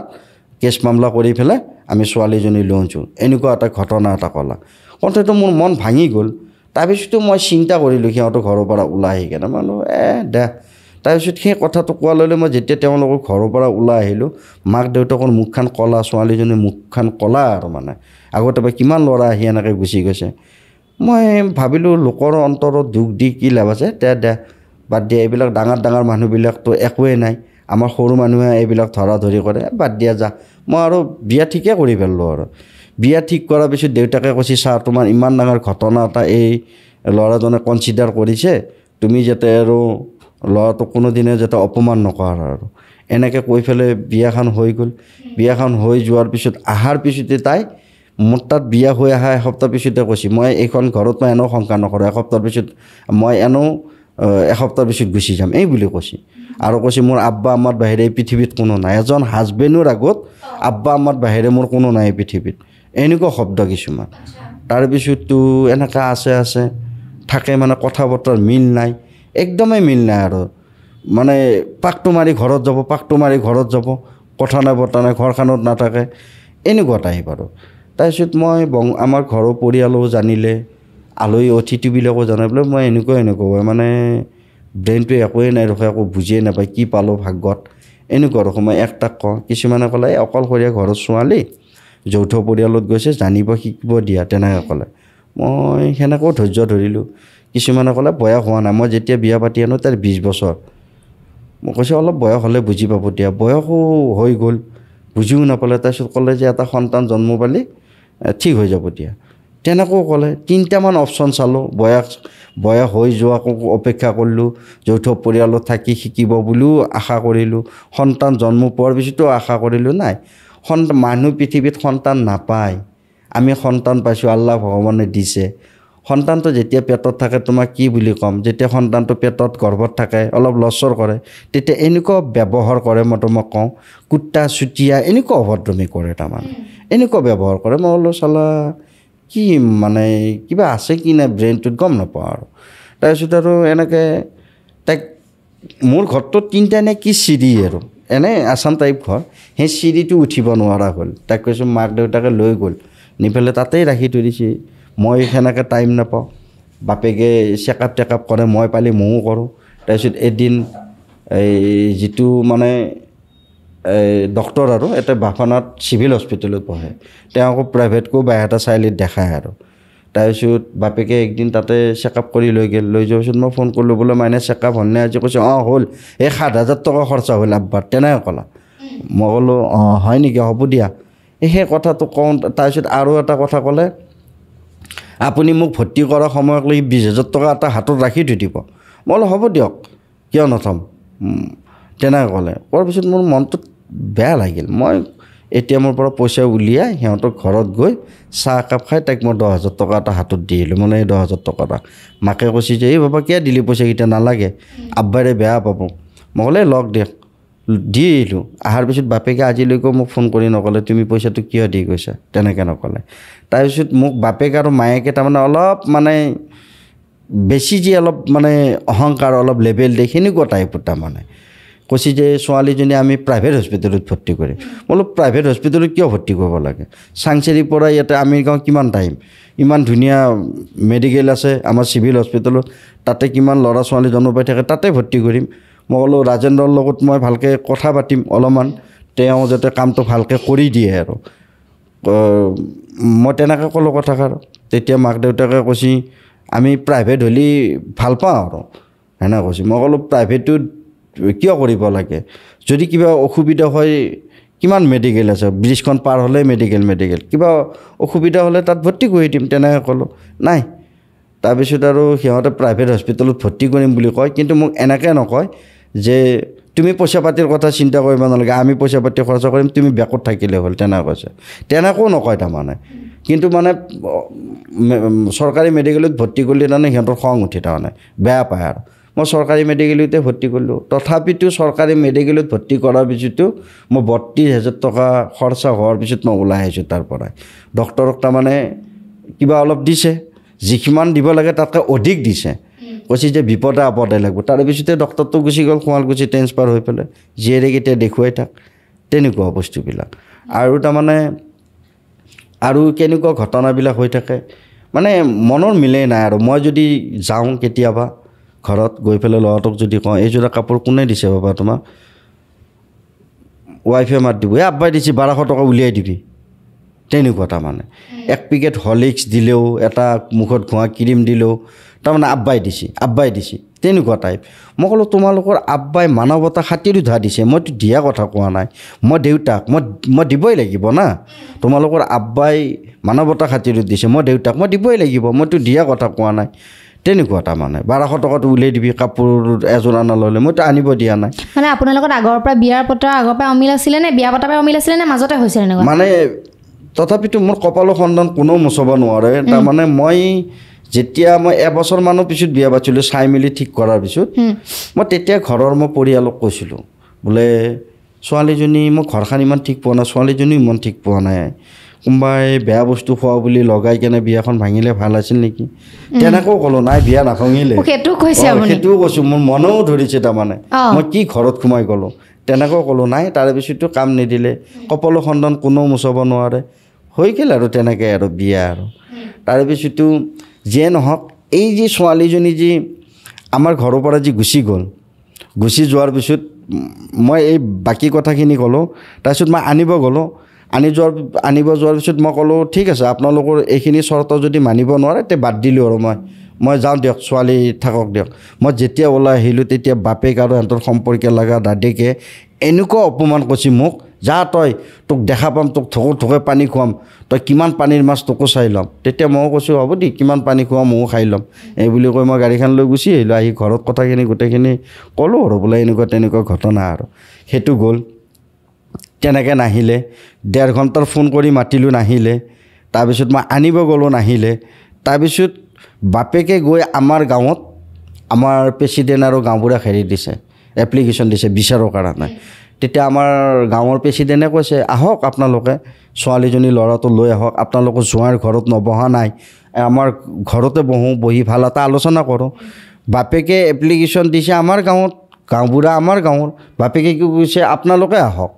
কেছ মামলা কৰি পেলাই আমি ছোৱালীজনী লৈ আনিছোঁ এনেকুৱা এটা ঘটনা এটা ক'লা কওঁতেতো মোৰ মন ভাঙি গ'ল তাৰপিছতো মই চিন্তা কৰিলোঁ সিহঁতৰ ঘৰৰ পৰা ওলাই আহি কেনে মানুহ দে তাৰপিছত সেই কথাটো কোৱা ল'লে মই যেতিয়া তেওঁলোকৰ ঘৰৰ পৰা ওলাই আহিলোঁ মাক দেউতাকৰ মুখখন ক'লা ছোৱালীজনীৰ মুখখন ক'লা আৰু মানে আগতে বা কিমান ল'ৰা আহি এনেকৈ গুচি গৈছে মই ভাবিলোঁ লোকৰ অন্তৰত দুখ দি কি লাভ আছে দে বাদ দিয়া এইবিলাক ডাঙৰ মানুহবিলাকতো একোৱেই নাই আমাৰ সৰু মানুহে এইবিলাক ধৰা ধৰি কৰে বাদ দিয়া যা মই আৰু বিয়া ঠিকে কৰি পেলালোঁ আৰু বিয়া ঠিক কৰাৰ পিছত দেউতাকে কৈছে চা তোমাৰ ইমান ডাঙৰ ঘটনা এটা এই ল'ৰাজনে কনচিডাৰ কৰিছে তুমি যাতে আৰু ল'ৰাটোক কোনোদিনে যাতে অপমান নকৰা আৰু এনেকৈ কৈ পেলাই বিয়াখন হৈ গ'ল বিয়াখন হৈ যোৱাৰ পিছত অহাৰ পিছতে তাই মোৰ তাত বিয়া হৈ অহা এসপ্তাহ পিছতে কৈছে মই এইখন ঘৰত মই এনেও শংকা নকৰোঁ এসপ্তাহৰ পিছত মই এনেও এসপ্তাহৰ পিছত গুচি যাম এই বুলি কৈছে আৰু কৈছে মোৰ আব্বা আম্মাৰ বাহিৰে এই পৃথিৱীত কোনো নাই এজন হাজবেণ্ডৰ আগত আব্বা আম্মাৰ বাহিৰে মোৰ কোনো নাই এই পৃথিৱীত এনেকুৱা শব্দ কিছুমান তাৰপিছততো এনেকৈ আছে থাকে মানে কথা বতৰাৰ মিল নাই একদমেই মিল নাই আৰু মানে পাকটো মাৰি ঘৰত যাব পাকটো মাৰি ঘৰত যাব কথা নাই বতা নাই ঘৰখনত নাথাকে এনেকুৱা টাইপ আৰু তাৰপিছত মই আমাৰ ঘৰৰ পৰিয়ালো জানিলে আলহী অতিথিবিলাকো জানে বোলে মই এনেকুৱা হয় মানে ব্ৰেইনটো একোৱেই নাই ৰখা একো বুজিয়ে নাপায় কি পালোঁ ভাগ্যত এনেকুৱা ৰকম মই একটাক কওঁ কিছুমানে ক'লে অকলশৰীয়া ঘৰৰ ছোৱালী যৌথ পৰিয়ালত গৈছে জানিব শিকিব দিয়া তেনেকৈ ক'লে মই সেনেকৈও ধৈৰ্য ধৰিলোঁ কিছুমানে ক'লে বয়স হোৱা নাই মই যেতিয়া বিয়া পাতি আনো তাৰ 20 বছৰ মই কৈছোঁ অলপ বয়স হ'লে বুজি পাব দিয়া বয়সো হৈ গ'ল বুজিও নাপালে তাৰপিছত ক'লে যে এটা সন্তান জন্ম পালি ঠিক হৈ যাব দিয়া তেনেকৈও ক'লে 3টামান অপশ্যন চালোঁ বয়স হৈ যোৱাকো অপেক্ষা কৰিলোঁ যৌথ পৰিয়ালত থাকি শিকিব বুলিও আশা কৰিলোঁ সন্তান জন্ম পোৱাৰ পিছতো আশা কৰিলোঁ নাই মানুহ পৃথিৱীত সন্তান নাপায় আমি সন্তান পাইছোঁ আল্লাহ ভগৱানে দিছে সন্তানটো যেতিয়া পেটত থাকে তোমাক কি বুলি ক'ম যেতিয়া সন্তানটো পেটত গৰ্ভত থাকে অলপ লৰচৰ কৰে তেতিয়া এনেকুৱা ব্যৱহাৰ কৰে মই তোমাক কওঁ কুত্তা চুতীয়া এনেকুৱা অভদ্ৰামি কৰে তাৰমানে এনেকুৱা ব্যৱহাৰ কৰে মই বোলো চালা কি মানে কিবা আছে কি নাই ব্ৰেইনটোত গম নাপাওঁ আৰু তাৰপিছত আৰু এনেকৈ তাইক মোৰ ঘৰটো 3টা নে কি চিৰি আৰু এনেই আছাম টাইপ ঘৰ সেই চিৰিটো উঠিব নোৱাৰা হ'ল তাক কৈছোঁ মাক দেউতাকে লৈ গ'ল নি পেলাই তাতেই ৰাখি থৈ দিছে মই সেনেকৈ টাইম নাপাওঁ বাপেকে চেকআপ টেকআপ কৰে মই পালি ময়ো কৰোঁ তাৰপিছত এদিন এই যিটো মানে ডক্টৰ আৰু এটা বাফানাত চিভিল হস্পিটেলত পঢ়ে তেওঁ আকৌ প্ৰাইভেটকো বাইহাটা চাৰিআলিত দেখায় আৰু তাৰপিছত বাপেকে একদিন তাতে চেকআপ কৰি লৈ যোৱাৰ পিছত মই ফোন কৰিলোঁ বোলে মাইনে চেকআপ হ'লনে আজি কৈছে হ'ল এই 7,000 টকা খৰচা হ'ল আব্বাৰ তেনেকৈ ক'লা মই ক'লোঁ হয় নেকি হ'ব দিয়া সেই কথাটো কওঁ তাৰপিছত আৰু এটা কথা ক'লে আপুনি মোক ভৰ্তি কৰা সময়ক লৈ 20,000 টকা এটা হাতত ৰাখি থৈ দিব মই বোলো হ'ব দিয়ক কিয় নথম তেনেকৈ ক'লে কোৱাৰ পিছত মোৰ মনটো বেয়া লাগিল মই ATMৰ পৰা পইচা উলিয়াই সিহঁতৰ ঘৰত গৈ চাহ একাপ খাই তাইক মই 10,000 টকা এটা হাতত দি আহিলোঁ মানে এই 10,000 টকা এটা মাকে কৈছে যে এই বাবা কিয় দিলি পইচাকেইটা নালাগে আব্বাৰে বেয়া পাব মই ক'লে লগ দিয়ক দি আহিলোঁ অহাৰ পিছত বাপেকে আজিলৈকে মোক ফোন কৰি নক'লে তুমি পইচাটো কিয় দি গৈছা তেনেকৈ নক'লে তাৰপিছত মোক বাপেক আৰু মায়েকে তাৰমানে অলপ মানে বেছি যে অলপ মানে অহংকাৰ অলপ লেভেল দিয়ে সেনেকুৱা টাইপৰ তাৰমানে কৈছে যে ছোৱালীজনী আমি প্ৰাইভেট হস্পিটেলত ভৰ্তি কৰিম বোলো প্ৰাইভেট হস্পিটেলত কিয় ভৰ্তি কৰিব লাগে চাংচেৰিৰ পৰা ইয়াতে আমিৰগাঁও কিমান টাইম ইমান ধুনীয়া মেডিকেল আছে আমাৰ চিভিল হস্পিটেলত তাতে কিমান ল'ৰা ছোৱালী জন্ম পাই থাকে তাতে ভৰ্তি কৰিম মই ক'লোঁ ৰাজেন্দ্ৰৰ লগত মই ভালকৈ কথা পাতিম অলপমান তেওঁ যাতে কামটো ভালকৈ কৰি দিয়ে আৰু মই তেনেকৈ ক'লোঁ কথাষাৰ তেতিয়া মাক দেউতাকে কৈছে আমি প্ৰাইভেট হ'লে ভাল পাওঁ আৰু সেনে কৈছে মই ক'লোঁ প্ৰাইভেটটোত কিয় কৰিব লাগে যদি কিবা অসুবিধা হয় কিমান মেডিকেল আছে ব্ৰিজখন পাৰ হ'লে মেডিকেল কিবা অসুবিধা হ'লে তাত ভৰ্তি কৰি দিম তেনেকৈ ক'লোঁ নাই তাৰপিছত আৰু সিহঁতে প্ৰাইভেট হস্পিটেলত ভৰ্তি কৰিম বুলি কয় কিন্তু মোক এনেকৈ নকয় যে তুমি পইচা পাতিৰ কথা চিন্তা কৰিব নালাগে আমি পইচা পাতি খৰচ কৰিম তুমি বেকত থাকিলে হ'ল তেনেকৈ কৈছে তেনেকৈও নকয় তাৰমানে কিন্তু মানে চৰকাৰী মেডিকেলত ভৰ্তি কৰিলে তাৰমানে সিহঁতৰ খং উঠে তাৰমানে বেয়া পায় আৰু মই চৰকাৰী মেডিকেলতে ভৰ্তি কৰিলোঁ তথাপিতো চৰকাৰী মেডিকেলত ভৰ্তি কৰাৰ পিছতো মই 32,000 টকা খৰচা হোৱাৰ পিছত মই ওলাই আহিছোঁ তাৰ পৰাই ডক্টৰক তাৰমানে কিবা অলপ দিছে যিমান দিব লাগে তাতকৈ অধিক দিছে কৈছে যে বিপদে আপদে লাগিব তাৰপিছতে ডক্টৰটো গুচি গ'ল শুৱালকুছি ট্ৰেন্সফাৰ হৈ পেলাই জীয়েৰেক এতিয়া দেখুৱাই থাক তেনেকুৱা বস্তুবিলাক আৰু তাৰমানে আৰু কেনেকুৱা ঘটনাবিলাক হৈ থাকে মানে মনৰ মিলেই নাই আৰু মই যদি যাওঁ কেতিয়াবা ঘৰত গৈ পেলাই ল'ৰাটোক যদি কওঁ এইযোৰা কাপোৰ কোনে দিছে বাবা তোমাক ৱাইফে মাত দিব এই আব্বাই দিছে 1200 টকা উলিয়াই দিবি তেনেকুৱা তাৰমানে 1 পেকেট হলিক্স দিলেও এটা মুখত ঘঁহা ক্ৰীম দিলেও তাৰমানে আব্বাই দিছে তেনেকুৱা টাইপ মই ক'লোঁ তোমালোকৰ আব্বাই মানৱতা খাতিৰো ধা দিছে মইতো দিয়া কথা কোৱা নাই মই দেউতাক মই দিবই লাগিব না তোমালোকৰ আব্বাই মানৱতা খাতিৰো দিছে মই দেউতাক মই দিবই লাগিব মইতো দিয়া কথা কোৱা নাই তেনেকুৱা তাৰমানে 1200 টকাটো উলিয়াই দিবি কাপোৰ এযোৰ আনা ল'লে মইতো আনিব দিয়া নাই মানে আপোনাৰ লগত আগৰ পৰা বিয়াৰ পতা আগৰ পৰা অমিল আছিলে নে বিয়া পতাৰ পৰা অমিল আছিলে নে মাজতে হৈছিল এনেকুৱা মানে তথাপিতো মোৰ কপালৰ সন্ধান কোনেও মুচাব নোৱাৰে তাৰমানে মই যেতিয়া মই এবছৰমানৰ পিছত বিয়া পাতিছিলোঁ চাই মেলি ঠিক কৰাৰ পিছত মই তেতিয়া ঘৰৰ মই পৰিয়ালক কৈছিলোঁ বোলে ছোৱালীজনী মই ঘৰখন ইমান ঠিক পোৱা নাই ছোৱালীজনীও ইমান ঠিক পোৱা নাই কোনোবাই বেয়া বস্তু খোৱা বুলি লগাই কেনে বিয়াখন ভাঙিলে ভাল আছিল নেকি তেনেকৈও ক'লোঁ নাই বিয়া নাভাঙিলে সেইটো কৈছে আপুনি সেইটোও কৈছোঁ মোৰ মনেও ধৰিছে তাৰমানে মই কি ঘৰত সোমাই গ'লোঁ তেনেকৈ ক'লোঁ নাই তাৰে পিছতো কাম নিদিলে কপালৰ সন্ধান কোনেও মুচাব নোৱাৰে হৈ গ'ল আৰু তেনেকৈ আৰু বিয়া আৰু তাৰে পিছতো যিয়ে নহওক এই যি ছোৱালীজনী যি আমাৰ ঘৰৰ পৰা যি গুচি গ'ল গুচি যোৱাৰ পিছত মই এই বাকী কথাখিনি ক'লোঁ তাৰপিছত মই আনিব গ'লোঁ আনিব যোৱাৰ পিছত মই ক'লোঁ ঠিক আছে আপোনালোকৰ এইখিনি চৰ্ত যদি মানিব নোৱাৰে তে বাদ দিলোঁ আৰু মই যাওঁ দিয়ক ছোৱালী থাকক দিয়ক মই যেতিয়া ওলাই আহিলোঁ তেতিয়া বাপেক আৰু সিহঁতৰ সম্পৰ্কীয় লগা দাদেকে এনেকুৱা অপমান কৰিছে মোক যা তই তোক দেখা পাম তোক থোকে পানী খুৱাম তই কিমান পানীৰ মাছ তোকো চাই ল'ম তেতিয়া ময়ো কৈছোঁ হ'ব দেই কিমান পানী খুৱাম ময়ো খাই ল'ম এই বুলি কৈ মই গাড়ীখন লৈ গুচি আহিলোঁ আহি ঘৰত কথাখিনি গোটেইখিনি ক'লোঁ আৰু বোলে এনেকুৱা তেনেকুৱা ঘটনা আৰু সেইটো গ'ল তেনেকৈ নাহিলে 1.5 ঘণ্টাৰ ফোন কৰি মাতিলোঁ নাহিলে তাৰপিছত মই আনিব গ'লোঁ নাহিলে তাৰপিছত বাপেকে গৈ আমাৰ গাঁৱত আমাৰ প্ৰেচিডেণ্ট আৰু গাঁওবুঢ়াক হেৰি দিছে এপ্লিকেশ্যন দিছে বিচাৰৰ কাৰণে তেতিয়া আমাৰ গাঁৱৰ প্ৰেচিডেণ্টে কৈছে আহক আপোনালোকে ছোৱালীজনী ল'ৰাটো লৈ আহক আপোনালোকে জোঁৱাইৰ ঘৰত নবহা নাই আমাৰ ঘৰতে বহি ভাল এটা আলোচনা কৰোঁ বাপেকে এপ্লিকেশ্যন দিছে আমাৰ গাঁৱত গাঁওবুঢ়া আমাৰ গাঁৱৰ বাপেকে কি কৈছে আপোনালোকে আহক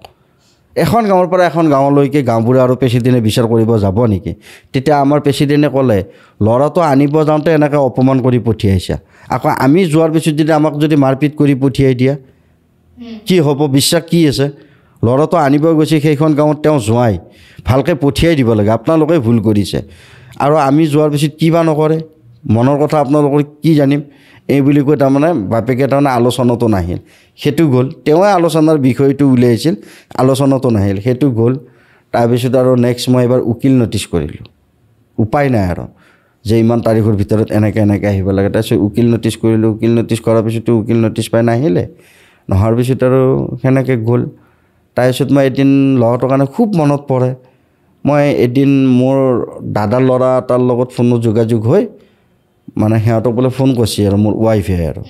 এখন গাঁৱৰ পৰা এখন গাঁৱলৈকে গাঁওবুঢ়া আৰু প্ৰেচিডেণ্টে বিচাৰ কৰিব যাব নেকি তেতিয়া আমাৰ প্ৰেচিডেণ্টে ক'লে ল'ৰাটো আনিব যাওঁতে এনেকৈ অপমান কৰি পঠিয়াইছা আকৌ আমি যোৱাৰ পিছত যদি আমাক যদি মাৰপিট কৰি পঠিয়াই দিয়া কি হ'ব বিশ্বাস কি আছে ল'ৰাটো আনিব গৈছে সেইখন গাঁৱত তেওঁ জোঁৱাই ভালকৈ পঠিয়াই দিব লাগে আপোনালোকে ভুল কৰিছে আৰু আমি যোৱাৰ পিছত কিবা নকৰে মনৰ কথা আপোনালোকৰ কি জানিম এই বুলি কৈ তাৰমানে বাপেকে তাৰমানে আলোচনাটো নাহিল সেইটো গ'ল তেওঁৱে আলোচনাৰ বিষয়টো উলিয়াইছিল আলোচনাটো নাহিল সেইটো গ'ল তাৰপিছত আৰু নেক্সট মই এবাৰ উকিল নটিচ কৰিলোঁ উপায় নাই আৰু যে ইমান তাৰিখৰ ভিতৰত এনেকৈ আহিব লাগে তাৰপিছত উকিল নটিচ কৰিলোঁ উকিল নটিচ কৰাৰ পিছতো উকিল নটিচ পাই নাহিলে নহাৰ পিছত আৰু সেনেকৈ গ'ল তাৰপিছত মই এদিন ল'ৰাটোৰ কাৰণে খুব মনত পৰে মই এদিন মোৰ দাদাৰ ল'ৰা এটাৰ লগত ফোনত যোগাযোগ হৈ মানে সিহঁতক বোলে ফোন কৰিছে আৰু মোৰ ৱাইফে আৰু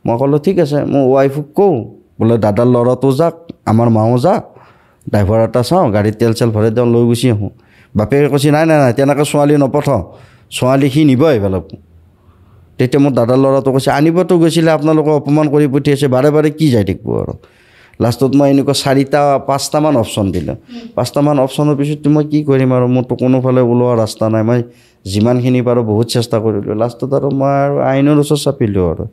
মই ক'লোঁ ঠিক আছে মোৰ ৱাইফক কওঁ বোলে দাদাৰ ল'ৰাটো যাক আমাৰ মাও যাক ড্ৰাইভাৰ এটা চাওঁ গাড়ীত তেল চেল ভৰাই তেওঁ লৈ গুচি আহোঁ বাপেকে কৈছে নাই তেনেকৈ ছোৱালী নপঠাওঁ ছোৱালী সি নিব আহিব লাগিব তেতিয়া মোৰ দাদাৰ ল'ৰাটো কৈছে আনিবতো গৈছিলে আপোনালোকে অপমান কৰি পঠিয়াইছে বাৰে কি যাই থাকিব আৰু লাষ্টত মই এনেকুৱা 4-5টামান অপশ্যন দিলোঁ 5টামান অপশ্যনৰ পিছত মই কি কৰিম আৰু মোৰতো কোনোফালে ওলোৱা ৰাস্তা নাই মই যিমানখিনি পাৰোঁ বহুত চেষ্টা কৰিলোঁ লাষ্টত আৰু মই আৰু আইনৰ ওচৰত চাপিলোঁ আৰু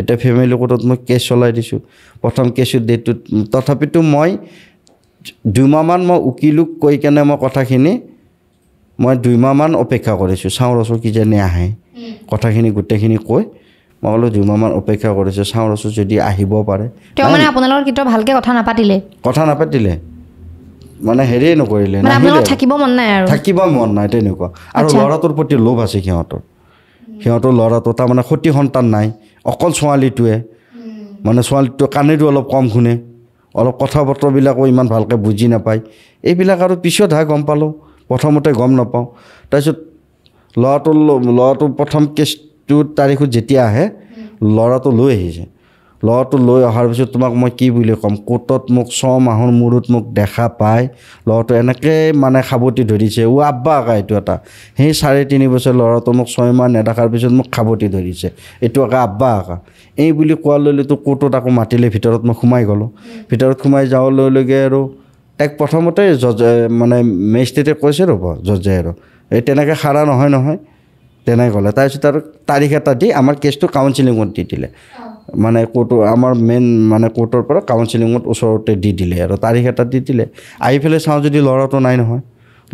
এতিয়া ফেমিলি কোৰ্টত মই কেছ চলাই দিছোঁ প্ৰথম কেছৰ ডেটটোত তথাপিতো মই 2 মাহমান মই উকিলক কৈ কেনে মই কথাখিনি মই 2 মাহমান অপেক্ষা কৰিছোঁ চাওঁ ৰচোন কিজানি আহে কথাখিনি গোটেইখিনি কৈ মই ক'লোঁ 2 মাহমান অপেক্ষা কৰিছোঁ চাওঁ ৰচোন যদি আহিব পাৰে তেওঁ মানে আপোনালোকৰ কিটো ভালকৈ কথা নাপাতিলে মানে হেৰিয়ে নকৰিলে থাকিব মন নাই তেনেকুৱা আৰু ল'ৰাটোৰ প্ৰতি লোভ আছে সিহঁতৰ ল'ৰাটো তাৰমানে সতি সন্তান নাই অকল ছোৱালীটোৱে মানে ছোৱালীটো কাণেটো অলপ কম শুনে অলপ কথা বতৰাবিলাকো ইমান ভালকৈ বুজি নাপায় এইবিলাক আৰু পিছতহে গম পালোঁ প্ৰথমতে গম নাপাওঁ তাৰপিছত ল'ৰাটো প্ৰথম কেছটোৰ তাৰিখত যেতিয়া আহে ল'ৰাটো লৈ আহিছে ল'ৰাটো লৈ অহাৰ পিছত তোমাক মই কি বুলি ক'ম কোৰ্টত মোক 6 মাহৰ মূৰত মোক দেখা পায় ল'ৰাটো এনেকৈ মানে সাৱটি ধৰিছে আব্বা আকা এইটো এটা সেই 3.5 বছৰ ল'ৰাটো মোক 6 মাহ নেদেখাৰ পিছত মোক সাৱটি ধৰিছে এইটো আকা আব্বা আকা এই বুলি কোৱাৰ ললেতো কোৰ্টত আকৌ মাতিলে ভিতৰত মই সোমাই গ'লোঁ ভিতৰত সোমাই যাওঁ লগে আৰু তাইক প্ৰথমতে জজে মানে মেজিষ্ট্ৰেটে কৈছে ৰ'ব জজে আৰু এই তেনেকৈ সাৰা নহয় তেনেকৈ ক'লে তাৰপিছত আৰু তাৰিখ এটা দি আমাৰ কেছটো কাউন্সিলিঙত দি দিলে মানে কোৰ্টৰ আমাৰ মেইন মানে কোৰ্টৰ পৰা কাউন্সিলিঙত ওচৰতে দি দিলে আৰু তাৰিখ এটা দি দিলে আহি পেলাই চাওঁ যদি ল'ৰাটো নাই নহয়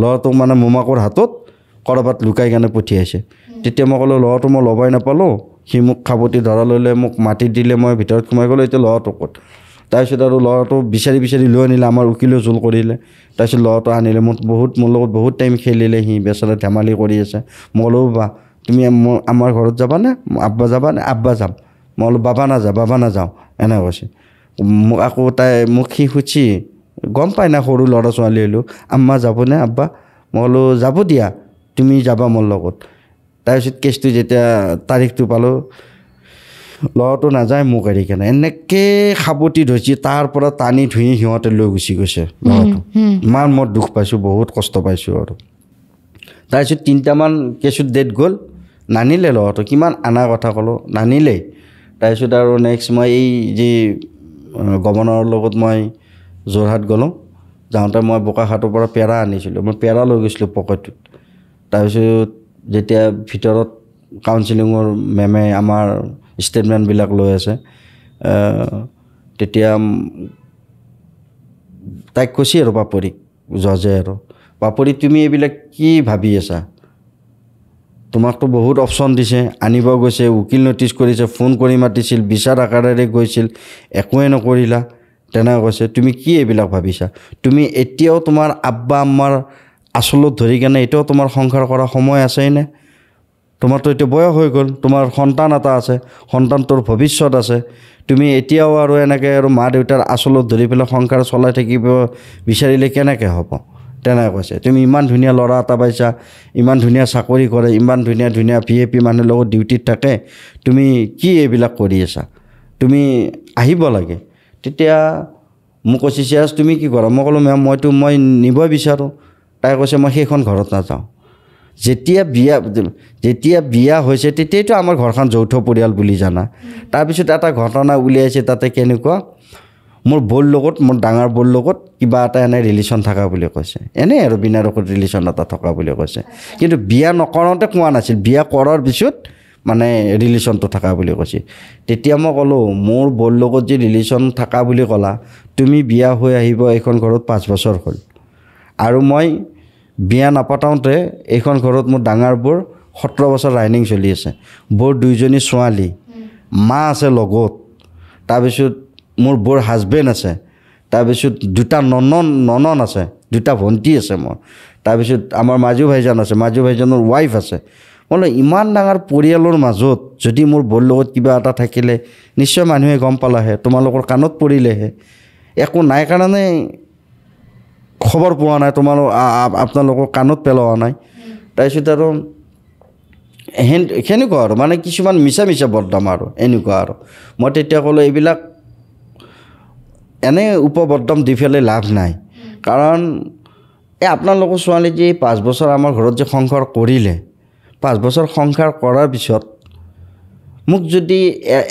ল'ৰাটোক মানে মোমাকৰ হাতত ক'ৰবাত লুকাই কেনে পঠিয়াইছে তেতিয়া মই ক'লোঁ ল'ৰাটো মই ল'বই নাপালোঁ সি মোক সাৱটি ধৰা ল'লে মোক মাতি দিলে মই ভিতৰত সোমাই গ'লোঁ এতিয়া ল'ৰাটো ক'ত তাৰপিছত আৰু ল'ৰাটো বিচাৰি লৈ আনিলে আমাৰ উকিলেও জোল কৰিলে তাৰপিছত ল'ৰাটো আনিলে মোৰ লগত বহুত টাইম খেলিলে সি বেচাৰা ধেমালি কৰি আছে মই ক'লোঁ বা তুমি আমাৰ ঘৰত যাবানে আব্বা যাবানে আব্বা যাম মই ক'লোঁ বাবা নাযাওঁ এনেকৈ কৈছে মোক আকৌ মোক সি সুধছি গম পাই না সৰু ল'ৰা ছোৱালী হ'লেও আম্মা যাবনে আব্বা মই ক'লোঁ যাব দিয়া তুমি যাবা মোৰ লগত তাৰপিছত কেছটো যেতিয়া তাৰিখটো পালোঁ ল'ৰাটো নাযায় মোক এৰি কেনে এনেকৈ সাৱটি ধৰিছে তাৰ পৰা টানি ধুই সিহঁতে লৈ গুচি গৈছে ল'ৰাটো ইমান মই দুখ পাইছোঁ বহুত কষ্ট পাইছোঁ আৰু তাৰপিছত 3টামান কেছুত ডেট গ'ল নানিলে ল'ৰাটো কিমান আনাৰ কথা ক'লোঁ নানিলেই তাৰপিছত আৰু নেক্সট মই এই যি গভৰ্ণৰৰ লগত মই যোৰহাট গ'লোঁ যাওঁতে মই বোকাখাটৰ পৰা পেৰা আনিছিলোঁ মই পেৰা লৈ গৈছিলোঁ পকেটটোত তাৰপিছত যেতিয়া ভিতৰত কাউন্সিলিঙৰ মেমে আমাৰ ষ্টেটমেণ্টবিলাক লৈ আছে তেতিয়া তাইক কৈছে আৰু পাপৰিক জজে আৰু পাপৰি তুমি এইবিলাক কি ভাবি আছা তোমাকতো বহুত অপশ্যন দিছে আনিব গৈছে উকিল নটিচ কৰিছে ফোন কৰি মাতিছিল বিচাৰ আকাৰেৰে গৈছিল একোৱে নকৰিলা তেনেকৈ কৈছে তুমি কি এইবিলাক ভাবিছা তুমি এতিয়াও তোমাৰ আব্বা আম্মাৰ আচলত ধৰি কেনে এতিয়াও তোমাৰ সংসাৰ কৰা সময় আছেইনে তোমাৰতো এতিয়া বয়স হৈ গ'ল তোমাৰ সন্তান এটা আছে সন্তানটোৰ ভৱিষ্যত আছে তুমি এতিয়াও আৰু এনেকৈ আৰু মা দেউতাৰ আচলত ধৰি পেলাই সংসাৰ চলাই থাকিব বিচাৰিলে কেনেকৈ হ'ব তেনেকৈ কৈছে তুমি ইমান ধুনীয়া ল'ৰা এটা পাইছা ইমান ধুনীয়া চাকৰি কৰে ইমান ধুনীয়া ধুনীয়া VIP মানুহৰ লগত ডিউটিত থাকে তুমি কি এইবিলাক কৰি আছা তুমি আহিব লাগে তেতিয়া মোক কৈছে চিৰাজ তুমি কি কৰা মই ক'লোঁ মেম মই নিব বিচাৰোঁ তাই কৈছে মই সেইখন ঘৰত নাযাওঁ যেতিয়া বিয়া হৈছে তেতিয়াইতো আমাৰ ঘৰখন যৌথ পৰিয়াল বুলি জানা তাৰপিছত এটা ঘটনা উলিয়াইছে তাতে কেনেকুৱা মোৰ বৌৰ লগত মোৰ ডাঙৰ বৌৰ লগত কিবা এটা এনে ৰিলেশ্যন থকা বুলি কৈছে এনেই আৰু বিনা ৰকত ৰিলেশ্যন এটা থকা বুলি কৈছে কিন্তু বিয়া নকৰোঁতে কোৱা নাছিল বিয়া কৰাৰ পিছত মানে ৰিলেশ্যনটো থকা বুলি কৈছে তেতিয়া মই ক'লোঁ মোৰ বৌৰ লগত যে ৰিলেশ্যন থকা বুলি ক'লা তুমি বিয়া হৈ আহিব এইখন ঘৰত 5 বছৰ হ'ল আৰু মই বিয়া নাপাতাওঁতে এইখন ঘৰত মোৰ ডাঙৰ বৌৰ 17 বছৰ ৰাইনিং চলি আছে বৌৰ 2জনী ছোৱালী মা আছে লগত তাৰপিছত মোৰ বৌৰ হাজবেণ্ড আছে তাৰপিছত 2টা ননন আছে 2টা ভণ্টি আছে মোৰ তাৰপিছত আমাৰ মাজু ভাইজান আছে মাজু ভাইজানৰ ৱাইফ আছে বোলো ইমান ডাঙৰ পৰিয়ালৰ মাজত যদি মোৰ বৌৰ লগত কিবা এটা থাকিলে নিশ্চয় মানুহে গম পালাহে তোমালোকৰ কাণত পৰিলেহে একো নাই কাৰণে খবৰ পোৱা নাই আপোনালোকৰ কাণত পেলোৱা নাই তাৰপিছত আৰু সেনেকুৱা আৰু মানে কিছুমান মিছা বদনাম আৰু এনেকুৱা আৰু মই তেতিয়া ক'লোঁ এইবিলাক এনে উপবদনাম দি পেলাই লাভ নাই কাৰণ আপোনালোকৰ ছোৱালী যে 5 বছৰ আমাৰ ঘৰত যে সংসাৰ কৰিলে 5 বছৰ সংসাৰ কৰাৰ পিছত মোক যদি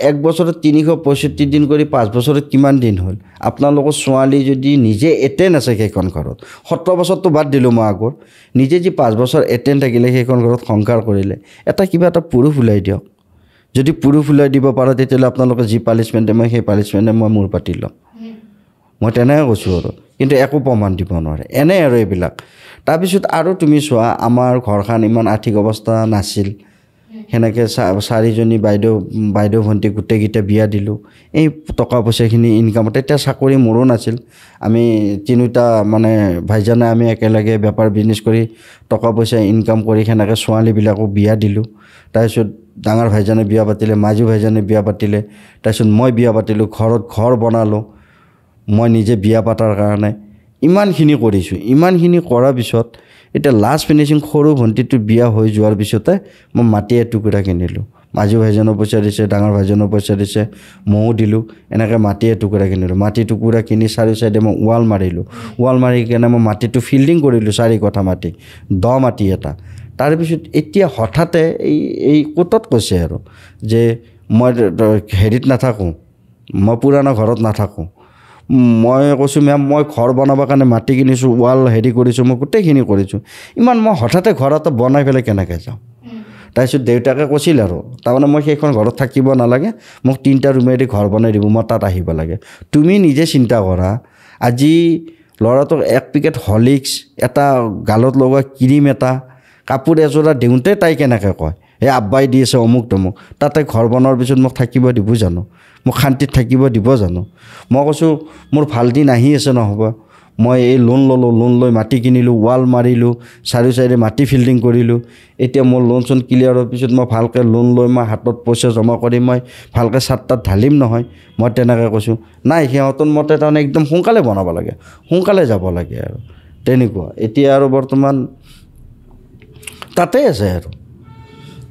1 বছৰত 365 দিন কৰি 5 বছৰত কিমান দিন হ'ল আপোনালোকৰ ছোৱালী যদি নিজে এটেণ্ড আছে সেইখন ঘৰত 17 বছৰটো বাদ দিলোঁ মই আগৰ নিজে যি 5 বছৰ এটেণ্ড থাকিলে সেইখন ঘৰত সংসাৰ কৰিলে কিবা এটা পুৰুষ ওলাই দিয়ক যদি পুৰুষ ওলাই দিব পাৰে তেতিয়াহ'লে আপোনালোকে যি পানিছমেণ্টে মই সেই পানিছমেণ্টে মই মূৰ পাতি ল'ম মই তেনেকৈ কৈছোঁ আৰু কিন্তু একো প্ৰমাণ দিব নোৱাৰে এনে আৰু এইবিলাক তাৰপিছত আৰু তুমি চোৱা আমাৰ ঘৰখন ইমান আৰ্থিক অৱস্থা নাছিল সেনেকৈ 4জনী বাইদেউ ভণ্টি গোটেইকেইটা বিয়া দিলোঁ এই টকা পইচাখিনি ইনকামত তেতিয়া চাকৰি মোৰো নাছিল আমি 3টা মানে ভাইজানে আমি একেলগে বেপাৰ বিজনেছ কৰি টকা পইচা ইনকাম কৰি সেনেকৈ ছোৱালীবিলাকক বিয়া দিলোঁ তাৰপিছত ডাঙৰ ভাইজানে বিয়া পাতিলে মাজু ভাইজানে বিয়া পাতিলে তাৰপিছত মই বিয়া পাতিলোঁ ঘৰত ঘৰ বনালোঁ মই নিজে বিয়া পাতাৰ কাৰণে ইমানখিনি কৰিছোঁ ইমানখিনি কৰাৰ পিছত এতিয়া লাষ্ট ফিনিচিং সৰু ভণ্টিটো বিয়া হৈ যোৱাৰ পিছতে মই মাটি এটুকুৰা কিনিলোঁ মাজু ভাইজানৰ পইচা দিছে ডাঙৰ ভাইজানৰ পইচা দিছে ময়ো দিলোঁ এনেকৈ মাটি এটুকুৰা কিনিলোঁ মাটি টুকুৰা কিনি 4 চাইডে মই ৱাল মাৰিলোঁ ৱাল মাৰি কিনে মই মাটিটো ফিল্ডিং কৰিলোঁ 4 কঠা মাটি মাটি এটা তাৰপিছত এতিয়া হঠাতে এই কোৰ্টত কৈছে আৰু যে মই হেৰিত নাথাকোঁ মই পুৰণা ঘৰত নাথাকোঁ মই কৈছোঁ মেম মই ঘৰ বনাবৰ কাৰণে মাটি কিনিছোঁ ৱাল হেৰি কৰিছোঁ মই গোটেইখিনি কৰিছোঁ ইমান মই হঠাতে ঘৰ এটা বনাই পেলাই কেনেকৈ যাওঁ তাৰপিছত দেউতাকে কৈছিল আৰু তাৰমানে মই সেইখন ঘৰত থাকিব নালাগে মোক 3টা ৰুমেদি ঘৰ বনাই দিব মই তাত আহিব লাগে তুমি নিজে চিন্তা কৰা আজি ল'ৰাটোক 1 পেকেট হৰ্লিক্স এটা গালত লগোৱা ক্ৰীম এটা কাপোৰ এযোৰা দিওঁতে তাই কেনেকৈ কয় এই আব্বাই দি আছে অমুক তমুক তাতে ঘৰ বনোৱাৰ পিছত মোক থাকিব দিব জানো মোক শান্তিত থাকিব দিব জানো মই কৈছোঁ মোৰ ভাল দিন আহি আছে নহ'ব মই এই লোন ল'লোঁ লোন লৈ মাটি কিনিলোঁ ৱাল মাৰিলোঁ 4 চাইডে মাটি ফিল্ডিং কৰিলোঁ এতিয়া মোৰ লোন চোন ক্লিয়াৰ হোৱাৰ পিছত মই ভালকৈ লোন লৈ মই হাতত পইচা জমা কৰি মই ভালকৈ চাত ঢালিম নহয় মই তেনেকৈ কৈছোঁ নাই সিহঁতৰ মতে তাৰমানে একদম সোনকালে বনাব লাগে সোনকালে যাব লাগে আৰু তেনেকুৱা এতিয়া আৰু বৰ্তমান তাতে আছে আৰু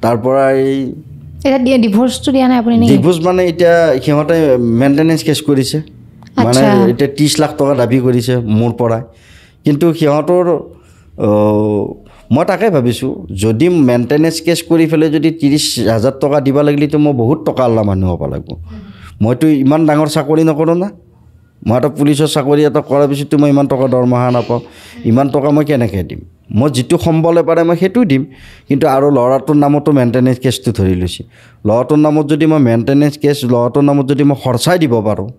তাৰপৰা এই এতিয়া ডিভোৰ্চটো দিয়া নাই আপুনি নেকি? ডিভোৰ্চ মানে এতিয়া সিহঁতে মেইনটেনেঞ্চ কেছ কৰিছে, মানে এতিয়া 30 লাখ টকা দাবী কৰিছে মোৰ পৰা। কিন্তু সিহঁতৰ মই তাকে ভাবিছোঁ, যদি মেইনটেনেঞ্চ কেছ কৰি পেলাই যদি 30,000 টকা দিব লাগিলেতো মই বহুত টকা ওলা মানুহ হ'ব লাগিব। মইতো ইমান ডাঙৰ চাকৰি নকৰোঁ না, মই এটা পুলিচৰ চাকৰি এটা কৰাৰ পিছততো মই ইমান টকা দৰমহা নাপাওঁ। ইমান টকা মই কেনেকৈ দিম? মই যিটো সম্বলে পাৰে মই সেইটো দিম। কিন্তু আৰু ল'ৰাটোৰ নামতো মেইনটেনেঞ্চ কেছটো ধৰি লৈছে। ল'ৰাটোৰ নামত যদি মই মেইনটেনেঞ্চ কেছ, ল'ৰাটোৰ নামত যদি মই খৰচাই দিব পাৰোঁ,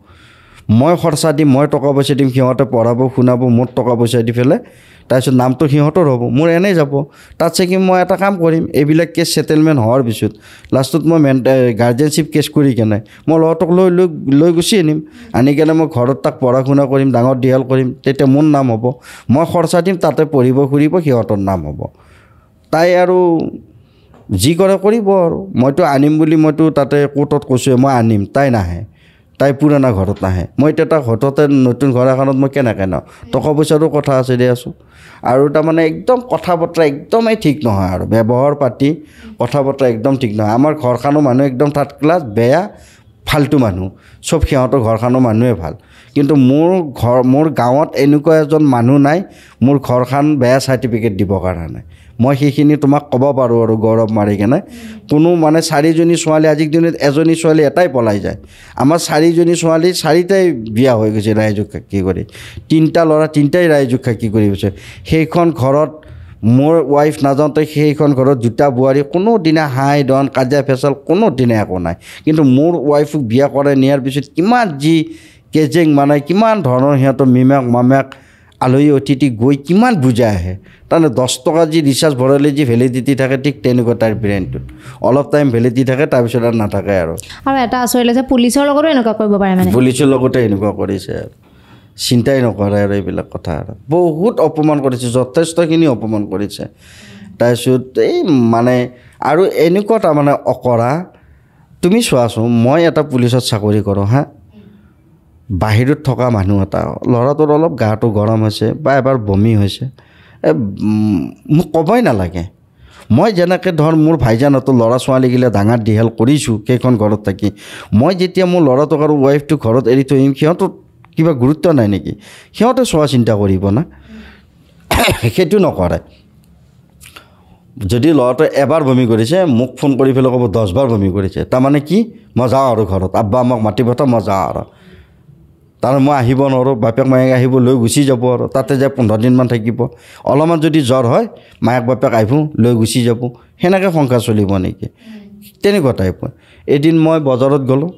মই খৰচা দিম, মই টকা পইচা দিম, সিহঁতে পঢ়াব শুনাব, মোৰ টকা পইচা দি পেলাই তাৰপিছত নামটো সিহঁতৰ হ'ব, মোৰ এনেই যাব। তাতছে কি মই এটা কাম কৰিম, এইবিলাক কেছ ছেটেলমেণ্ট হোৱাৰ পিছত লাষ্টত মই গাৰ্জেনশ্বিপ কেছ কৰি কেনে মই ল'ৰাটোক লৈ গুচি আনিম। আনি কেনে মই ঘৰত তাক পঢ়া শুনা কৰিম, ডাঙৰ দীঘল কৰিম, তেতিয়া মোৰ নাম হ'ব। মই খৰচা দিম, তাতে পঢ়িব ফুৰিব, সিহঁতৰ নাম হ'ব। তাই আৰু যি কৰে কৰিব আৰু। মইতো আনিম বুলি মইতো তাতে কোৰ্টত কৈছোঁৱে, মই আনিম, তাই নাহে, তাই পুৰণা ঘৰত নাহে। মই এতিয়া তাক হঠাতে নতুন ঘৰ এখনত মই কেনেকৈ নাও? টকা পইচাৰো কথা আছে দিয়াচোন। আৰু তাৰমানে একদম কথা বতৰা একদমেই ঠিক নহয়, আৰু ব্যৱহাৰ পাতি কথা বতৰা একদম ঠিক নহয়। আমাৰ ঘৰখনৰ মানুহ একদম থাৰ্ড ক্লাছ, বেয়া ফাল্টু মানুহ, চব সিহঁতৰ ঘৰখনৰ মানুহে ভাল। কিন্তু মোৰ গাঁৱত এনেকুৱা এজন মানুহ নাই মোৰ ঘৰখন বেয়া চাৰ্টিফিকেট দিবৰ কাৰণে। মই সেইখিনি তোমাক ক'ব পাৰোঁ আৰু গৌৰৱ মাৰি কেনে। কোনো মানে 4জনী ছোৱালী, আজিৰ দিনত এজনী ছোৱালী এটাই পলাই যায়। আমাৰ 4জনী ছোৱালী 4টাই বিয়া হৈ গৈছে ৰাইজক সাক্ষী কৰি, 3টা ল'ৰা 3টাই ৰাইজক সাক্ষী কৰি গৈছে। সেইখন ঘৰত মোৰ ৱাইফ নাযাওঁতে সেইখন ঘৰত 2টা বোৱাৰী, কোনোদিনা হাই ডন কাজিয়া ফেচাল কোনোদিনা একো নাই। কিন্তু মোৰ ৱাইফক বিয়া কৰাই নিয়াৰ পিছত কিমান যি কেজেং মানে কিমান ধৰণৰ সিহঁতৰ মিমাক মামাক আলহী অতিথি গৈ কিমান বুজাই আহে। তাৰমানে 10 টকা যি ৰিচাৰ্জ ভৰালে যি ভেলিডিটি থাকে, ঠিক তেনেকুৱা তাইৰ ব্ৰেইনটোত অলপ টাইম ভেলিডিটি থাকে, তাৰপিছত আৰু নাথাকে। আৰু এটা আচৰিত লাগিছে, পুলিচৰ লগতো এনেকুৱা কৰিব পাৰে, মানে পুলিচৰ লগতে এনেকুৱা কৰিছে আৰু চিন্তাই নকৰে আৰু এইবিলাক কথা। আৰু বহুত অপমান কৰিছে, যথেষ্টখিনি অপমান কৰিছে। তাৰপিছত এই মানে আৰু এনেকুৱা তাৰমানে অকৰা, তুমি চোৱাচোন, মই এটা পুলিচত চাকৰি কৰোঁ হা, বাহিৰত থকা মানুহ এটা, ল'ৰাটোৰ অলপ গাটো গৰম হৈছে বা এবাৰ বমি হৈছে, মোক ক'বই নালাগে। মই যেনেকৈ ধৰ মোৰ ভাইজানহঁতৰ ল'ৰা ছোৱালীগিলা ডাঙৰ দীঘল কৰিছোঁ সেইখন ঘৰত থাকি, মই যেতিয়া মোৰ ল'ৰাটোক আৰু ৱাইফটোক ঘৰত এৰি থৈ আহিম, সিহঁতৰ কিবা গুৰুত্ব নাই নেকি? সিহঁতে চোৱা চিন্তা কৰিব না, সেইটো নকৰে। যদি ল'ৰাটোৱে এবাৰ বমি কৰিছে, মোক ফোন কৰি পেলাই ক'ব 10 বাৰ বমি কৰিছে, তাৰমানে কি মই যাওঁ আৰু ঘৰত, আব্বা আমাক মাতি পঠাওঁ, মই যাওঁ আৰু। তাৰমানে মই আহিব নোৱাৰোঁ, বাপেক মায়েক আহিব লৈ গুচি যাব, আৰু তাতে যায় 15 দিনমান থাকিব। অলপমান যদি জ্বৰ হয়, মায়েক বাপেক আহিব লৈ গুচি যাব, সেনেকৈ সংসাৰ চলিব নেকি? তেনেকুৱা টাইপৰ। এদিন মই বজাৰত গ'লোঁ,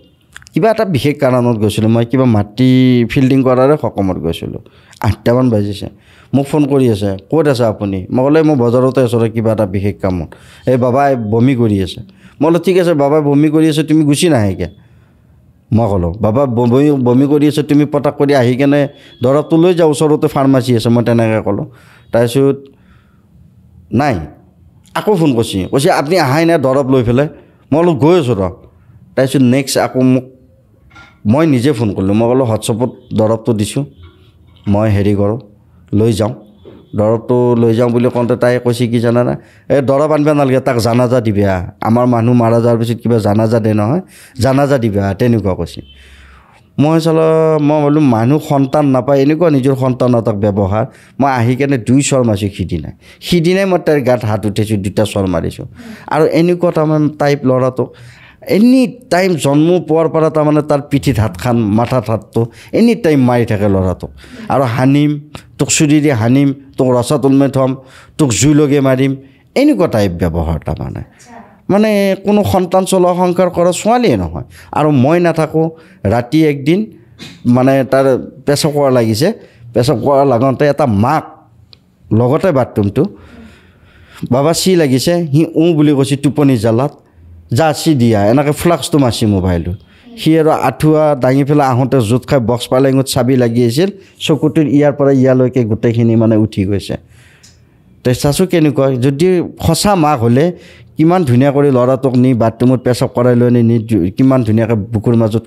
কিবা এটা বিশেষ কাৰণত গৈছিলোঁ, মই কিবা মাটি ফিল্ডিং কৰাৰে সকামত গৈছিলোঁ। 8টামান বাজিছে, মোক ফোন কৰি আছে, ক'ত আছে আপুনি? মই ক'লে মই বজাৰতে আছোঁ কিবা এটা বিশেষ কামত। এই বাবাই বমি কৰি আছে। মই বোলো ঠিক আছে, বাবাই বমি কৰি আছে, তুমি গুচি নাহে কিয়? মই ক'লোঁ বাবা বমি কৰি আছে, তুমি পটাক কৰি আহি কেনে দৰৱটো লৈ যাওঁ, ওচৰতে ফাৰ্মাচী আছে, মই তেনেকৈ ক'লোঁ। তাৰপিছত নাই, আকৌ ফোন কৈছে আপুনি আহাই নাই দৰৱ লৈ পেলাই। মই বোলো গৈ আছোঁ ৰ। তাৰপিছত নেক্সট আকৌ মই নিজে ফোন কৰিলোঁ, মই ক'লোঁ হোৱাটছআপত দৰৱটো দিছোঁ, মই হেৰি কৰোঁ লৈ যাওঁ, দৰৱটো লৈ যাওঁ বুলি কওঁতে তাই কৈছে কি জানানে, এই দৰৱ আনিব নালাগে, তাক জানাজা দিবা, আমাৰ মানুহ মাৰা যোৱাৰ পিছত কিবা জানাজা দে নহয়, জানাজা দিবা, তেনেকুৱা কৈছে। মই বোলো মানুহ সন্তান নাপায়, এনেকুৱা নিজৰ সন্তান এটাক ব্যৱহাৰ। মই আহি কেনে 2 চৰ মাৰিছোঁ সিদিনাই মই তাইৰ গাত হাত উঠিছোঁ, 2টা চৰ মাৰিছোঁ। আৰু এনেকুৱা তাৰমানে টাইপ ল'ৰাটোক এনি টাইম জন্ম পোৱাৰ পৰা তাৰমানে তাৰ পিঠিত হাতখন, মাথাত হাতটো এনি টাইম মাৰি থাকে ল'ৰাটোক। আৰু হানিম, তোক চুৰিৰে হানিম, তোক ৰচাত ওলমাই থ'ম, তোক জুই লগে মাৰিম, এনেকুৱা টাইপ ব্যৱহাৰ তাৰমানে। মানে কোনো সন্তান চলোৱা সংসাৰ কৰা ছোৱালীয়ে নহয়। আৰু মই নাথাকোঁ, ৰাতি একদিন মানে তাৰ পেচাব কৰা লাগিছে, পেচাব কৰা লাগোঁতে এটা মাক লগতে বাথৰুমটো, বাবা চি লাগিছে, সি বুলি কৈছে টোপনি জালাত, যা চি দিয়া, এনেকৈ ফ্লাক্সটো মাৰছি মোবাইলটো। সি আৰু আঁঠুৱা দাঙি পেলাই আহোঁতে জোত খাই বক্স পালেঙত চাবি লাগি আছিল, চকুটোৰ ইয়াৰ পৰা ইয়ালৈকে গোটেইখিনি মানে উঠি গৈছে। তো চাচোঁ কেনেকুৱা, যদি সঁচা মাক হ'লে কিমান ধুনীয়া কৰি ল'ৰাটোক নি বাথৰুমত পেচাব কৰাই লৈ নি কিমান ধুনীয়াকৈ বুকুৰ মাজত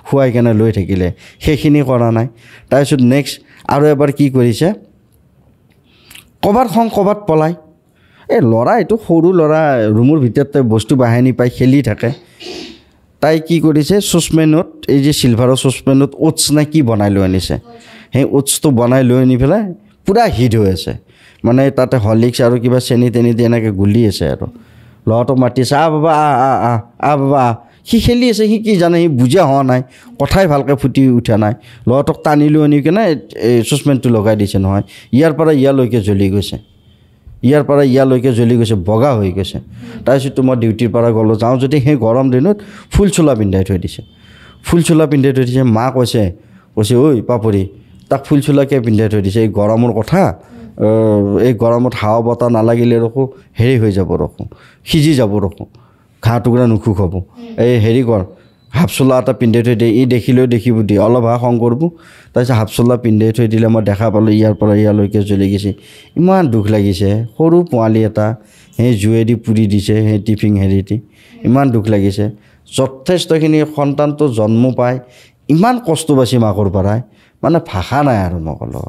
শুৱাই কেনে লৈ থাকিলে, সেইখিনি কৰা নাই। তাৰপিছত নেক্সট আৰু এবাৰ কি কৰিছে, ক'ৰবাত পলাই এই ল'ৰা এইটো সৰু ল'ৰা ৰুমৰ ভিতৰতে বস্তু বাহানি পাই খেলি থাকে তাই কি কৰিছে চচপেনত এই যে চিলভাৰৰ চচপেনত ওটছ নে কি বনাই লৈ আনিছে সেই ওটছটো বনাই লৈ আনি পেলাই পূৰা হিট হৈ আছে মানে তাতে হৰলিক্স আৰু কিবা চেনি তেনি দি এনেকৈ গুলি আছে আৰু ল'ৰাটোক মাতি আছে বাবা বাবা সি খেলি আছে সি কি জানে সি বুজা হোৱা নাই কথাই ভালকৈ ফুটি উঠা নাই ল'ৰাটোক টানি লৈ আনি কিনে এই চচপেনটো লগাই দিছে নহয় ইয়াৰ পৰা ইয়ালৈকে জ্বলি গৈছে বগা হৈ গৈছে তাৰপিছত মই ডিউটিৰ পৰা গ'লোঁ যাওঁ যদি সেই গৰম দিনত ফুল চোলা পিন্ধাই থৈ দিছে মা কৈছে ঐ পাপৰি তাক ফুল চোলাকৈ পিন্ধাই থৈ দিছে এই গৰমৰ কথা এই গৰমত হাৱা বতাহ নালাগিলে ৰখোঁ হেৰি হৈ যাব ৰখোঁ সিজি যাব ৰখোঁ ঘাঁহ টুকুৰা নুশুকাব এই হেৰি কৰ হাফ চোলা এটা পিন্ধাই থৈ দিয়ে ই দেখিলেও দেখিব দিয়ে অলপ খং কৰিব তাৰপিছত হাফ চোলা পিন্ধাই থৈ দিলে মই দেখা পালোঁ ইয়াৰ পৰা ইয়ালৈকে জ্বলি গৈছে ইমান দুখ লাগিছে সৰু পোৱালি এটা সেই জুৱেদি পুৰি দিছে সেই টিফিন হেৰিটি ইমান দুখ লাগিছে যথেষ্টখিনি সন্তানটো জন্ম পাই ইমান কষ্ট পাইছে মাকৰ পৰাই মানে ভাষা নাই আৰু মই ক'লোঁ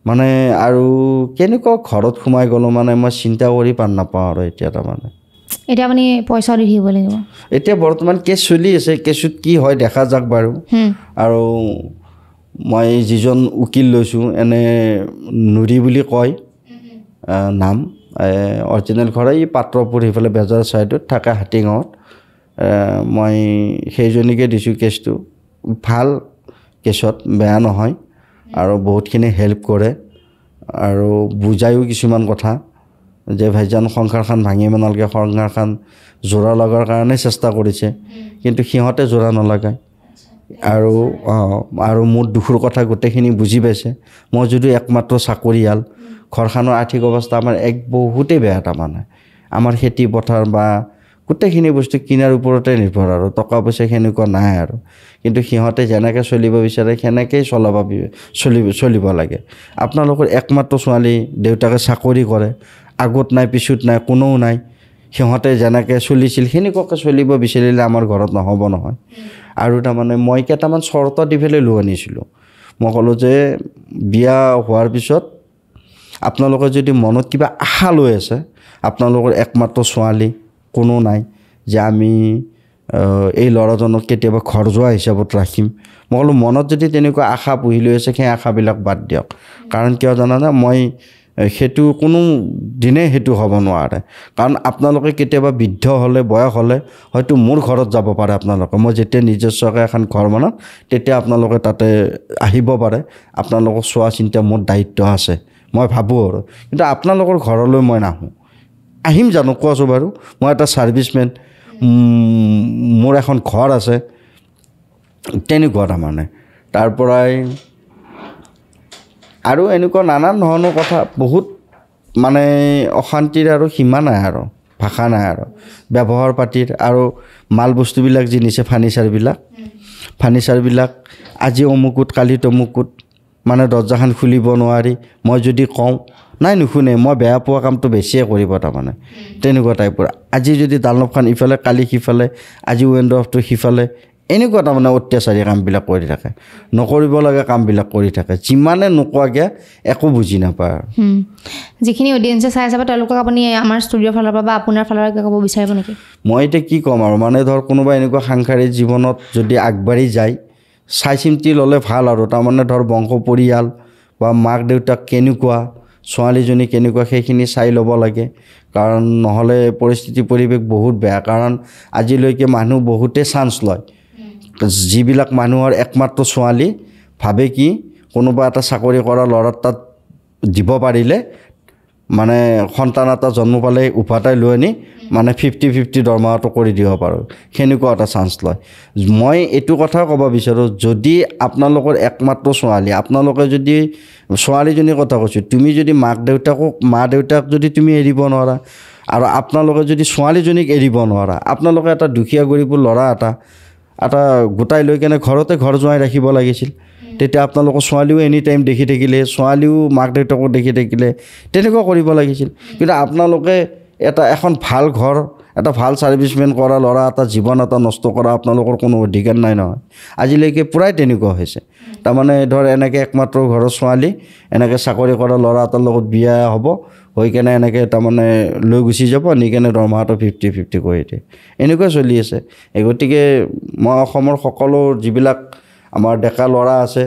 মানে আৰু কেনেকুৱা ঘৰত সোমাই গ'লোঁ মানে মই চিন্তা কৰি পাৰ নাপাওঁ আৰু এতিয়া তাৰমানে এতিয়া আপুনি পইচা দি থাকিব লাগিব এতিয়া বৰ্তমান কেছ চলি আছে কেছত কি হয় দেখা যাওক বাৰু আৰু মই যিজন উকিল লৈছোঁ এনে নুৰি বুলি কয় নাম অৰিজিনেল ঘৰ এই পাত্ৰপুৰ সেইফালে বেজাৰ ছাইডত থাকে হাতীগাঁৱত মই সেইজনীকে দিছোঁ কেছটো ভাল কেছত বেয়া নহয় আৰু বহুতখিনি হেল্প কৰে আৰু বুজায়ো কিছুমান কথা যে ভাইজান সংসাৰখন ভাঙি নালাগে সংসাৰখন জোৰা লগাৰ কাৰণে চেষ্টা কৰিছে কিন্তু সিহঁতে জোৰা নলগায় আৰু মোৰ দুখৰ কথা গোটেইখিনি বুজি পাইছে মই যদিও একমাত্ৰ চাকৰিয়াল ঘৰখনৰ আৰ্থিক অৱস্থা আমাৰ বহুতেই বেয়া তাৰমানে আমাৰ খেতি পথাৰ বা গোটেইখিনি বস্তু কিনাৰ ওপৰতে নিৰ্ভৰ আৰু টকা পইচা সেনেকুৱা নাই আৰু কিন্তু সিহঁতে যেনেকৈ চলিব বিচাৰে সেনেকৈয়ে চলিব লাগে আপোনালোকৰ একমাত্ৰ ছোৱালী দেউতাকে চাকৰি কৰে আগত নাই পিছত নাই কোনেও নাই সিহঁতে যেনেকৈ চলিছিল সেনেকুৱাকৈ চলিব বিচাৰিলে আমাৰ ঘৰত নহ'ব নহয় আৰু তাৰমানে মই কেইটামান চৰ্ত দি পেলাই লৈ আনিছিলোঁ মই ক'লোঁ যে বিয়া হোৱাৰ পিছত আপোনালোকে যদি মনত কিবা আশা লৈ আছে আপোনালোকৰ একমাত্ৰ ছোৱালী কোনো নাই যে আমি এই ল'ৰাজনক কেতিয়াবা ঘৰ যোৱা হিচাপত ৰাখিম মই ক'লোঁ মনত যদি তেনেকুৱা আশা পুহি লৈ আছে সেই আশাবিলাক বাদ দিয়ক কাৰণ কিয় জানানে মই সেইটো কোনো দিনে সেইটো হ'ব নোৱাৰে কাৰণ আপোনালোকে কেতিয়াবা বৃদ্ধ হ'লে বয়স হ'লে হয়তো মোৰ ঘৰত যাব পাৰে আপোনালোকে মই যেতিয়া নিজস্বকৈ এখন ঘৰ বনাম তেতিয়া আপোনালোকে তাতে আহিব পাৰে আপোনালোকক চোৱা চিন্তা মোৰ দায়িত্ব আছে মই ভাবোঁ আৰু কিন্তু আপোনালোকৰ ঘৰলৈ মই নাহোঁ আহিম জানো কোৱাছোঁ বাৰু মই এটা ছাৰ্ভিচমেন মোৰ এখন ঘৰ আছে তেনেকুৱা তাৰমানে তাৰ পৰাই আৰু এনেকুৱা নানান ধৰণৰ কথা বহুত মানে অশান্তিৰ আৰু সীমা নাই আৰু ভাষা নাই আৰু ব্যৱহাৰ পাতিৰ আৰু মাল বস্তুবিলাক যি নিছে ফাৰ্নিচাৰবিলাক আজি অমুকুত কালি তমুকুত মানে দৰ্জাখন খুলিব নোৱাৰি মই যদি কওঁ নাই নুশুনে মই বেয়া পোৱা কামটো বেছিয়ে কৰিব তাৰমানে তেনেকুৱা টাইপৰ আজি যদি ডালনবখন ইফালে কালি সিফালে আজি ৱেণ্ডৰফটো সিফালে এনেকুৱা তাৰমানে অত্যাচাৰী কামবিলাক কৰি থাকে নকৰিব লাগে কামবিলাক কৰি থাকে যিমানে নোকোৱাকৈ একো বুজি নাপায় যিখিনি অডিয়েঞ্চে চাই আছে তেওঁলোকক আপুনি আমাৰ ষ্টুডিঅ'ৰ ফালৰ পৰা বা আপোনাৰ ফালৰ পৰা ক'ব বিচাৰিব নেকি মই এতিয়া কি ক'ম আৰু মানে ধৰ কোনোবা এনেকুৱা সাংসাৰিক জীৱনত যদি আগবাঢ়ি যায় চাই চিন্তি ল'লে ভাল আৰু তাৰমানে ধৰ বংশ পৰিয়াল বা মাক দেউতাক কেনেকুৱা ছোৱালীজনী কেনেকুৱা সেইখিনি চাই ল'ব লাগে কাৰণ নহ'লে পৰিস্থিতি পৰিৱেশ বহুত বেয়া কাৰণ আজিলৈকে মানুহ বহুতে চান্স লয় যিবিলাক মানুহৰ একমাত্ৰ ছোৱালী ভাবে কি কোনোবা এটা চাকৰি কৰা ল'ৰাৰ তাত দিব পাৰিলে মানে সন্তান এটা জন্ম পালে উভতাই লৈ আনি মানে 50-50 দৰমহাটো কৰি দিব পাৰোঁ সেনেকুৱা এটা চান্স লয় মই এইটো কথা ক'ব বিচাৰোঁ যদি আপোনালোকৰ একমাত্ৰ ছোৱালী আপোনালোকে যদি ছোৱালীজনীৰ কথা কৈছোঁ তুমি যদি মা দেউতাক যদি তুমি এৰিব নোৱাৰা আৰু আপোনালোকে যদি ছোৱালীজনীক এৰিব নোৱাৰা আপোনালোকে এটা দুখীয়া গৰীবৰ ল'ৰা এটা গোটাই লৈ কেনে ঘৰতে ঘৰ জোৱাই ৰাখিব লাগিছিল তেতিয়া আপোনালোকৰ ছোৱালীও এনি টাইম দেখি থাকিলে ছোৱালীও মাক দেউতাকো দেখি থাকিলে তেনেকুৱা কৰিব লাগিছিল কিন্তু আপোনালোকে এখন ভাল ঘৰ এটা ভাল ছাৰ্ভিচমেন কৰা ল'ৰা এটা জীৱন এটা নষ্ট কৰা আপোনালোকৰ কোনো অধিকাৰ নাই নহয় আজিলৈকে প্ৰায় তেনেকুৱা হৈছে তাৰমানে ধৰ এনেকৈ একমাত্ৰ ঘৰৰ ছোৱালী এনেকৈ চাকৰি কৰা ল'ৰা এটাৰ লগত বিয়া হ'ব হৈ কেনে এনেকৈ তাৰমানে লৈ গুচি যাব নি কেনে দৰমহাটো 50-50 কৰি দিয়ে এনেকুৱা চলি আছে গতিকে মই অসমৰ সকলো যিবিলাক আমাৰ ডেকা ল'ৰা আছে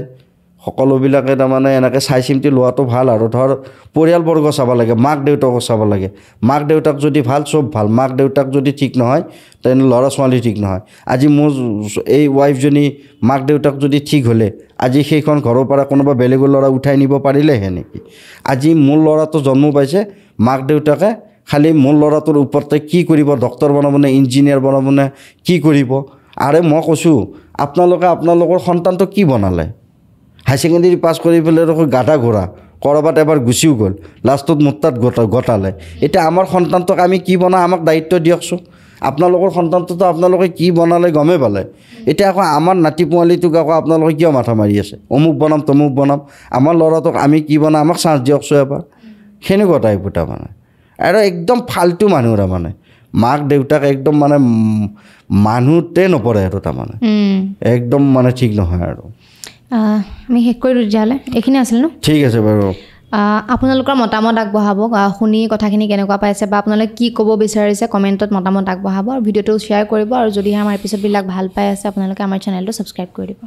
সকলোবিলাকে তাৰমানে এনেকৈ চাই চিন্তি লোৱাটো ভাল আৰু ধৰ পৰিয়ালবৰ্গ চাব লাগে মাক দেউতাকো চাব লাগে মাক দেউতাক যদি ভাল চব ভাল মাক দেউতাক যদি ঠিক নহয় তেনে ল'ৰা ছোৱালী ঠিক নহয় আজি মোৰ এই ৱাইফজনী মাক দেউতাক যদি ঠিক হ'লে আজি সেইখন ঘৰৰ পৰা কোনোবা বেলেগৰ ল'ৰা উঠাই নিব পাৰিলেহে নেকি আজি মোৰ ল'ৰাটো জন্ম পাইছে মাক দেউতাকে খালি মোৰ ল'ৰাটোৰ ওপৰতে কি কৰিব ডক্টৰ বনাবনে ইঞ্জিনিয়াৰ বনাবনে কি কৰিব আৰে মই কৈছোঁ আপোনালোকে আপোনালোকৰ সন্তানটো কি বনালে হাই ছেকেণ্ডেৰী পাছ কৰি পেলাই গাধা ঘোৰা ক'ৰবাত এবাৰ গুচিও গ'ল লাষ্টত মোৰ তাত গতালে এতিয়া আমাৰ সন্তানটোক আমি কি বনাওঁ আমাক দায়িত্ব দিয়কচোন আপোনালোকৰ সন্তানটোতো আপোনালোকে কি বনালে গমেই পালে এতিয়া আকৌ আমাৰ নাতি পোৱালিটোক আকৌ আপোনালোকে কিয় মাথা মাৰি আছে অমুক বনাম তমুক বনাম আমাৰ ল'ৰাটোক আমি কি বনাম আমাক চান্স দিয়কচোন এবাৰ সেনেকুৱা টাইপৰ তাৰমানে আৰু একদম ফাল্টু মানুহ তাৰমানে মাক দেউতাক একদম মানে মানুহতে নপৰে আৰু তাৰমানে একদম মানে ঠিক নহয় আৰু আমি শেষ কৰি দিওঁ তেতিয়াহ'লে এইখিনি আছিল ন ঠিক আছে বাৰু আপোনালোকৰ মতামত আগবঢ়াব শুনি কথাখিনি কেনেকুৱা পাইছে বা আপোনালোকে কি ক'ব বিচাৰিছে কমেণ্টত মতামত আগবঢ়াব আৰু ভিডিঅ'টো শ্বেয়াৰ কৰিব আৰু যদিহে আমাৰ এপিছ'ডবিলাক ভাল পাই আছে আপোনালোকে আমাৰ চেনেলটো ছাবস্ক্ৰাইব কৰি দিব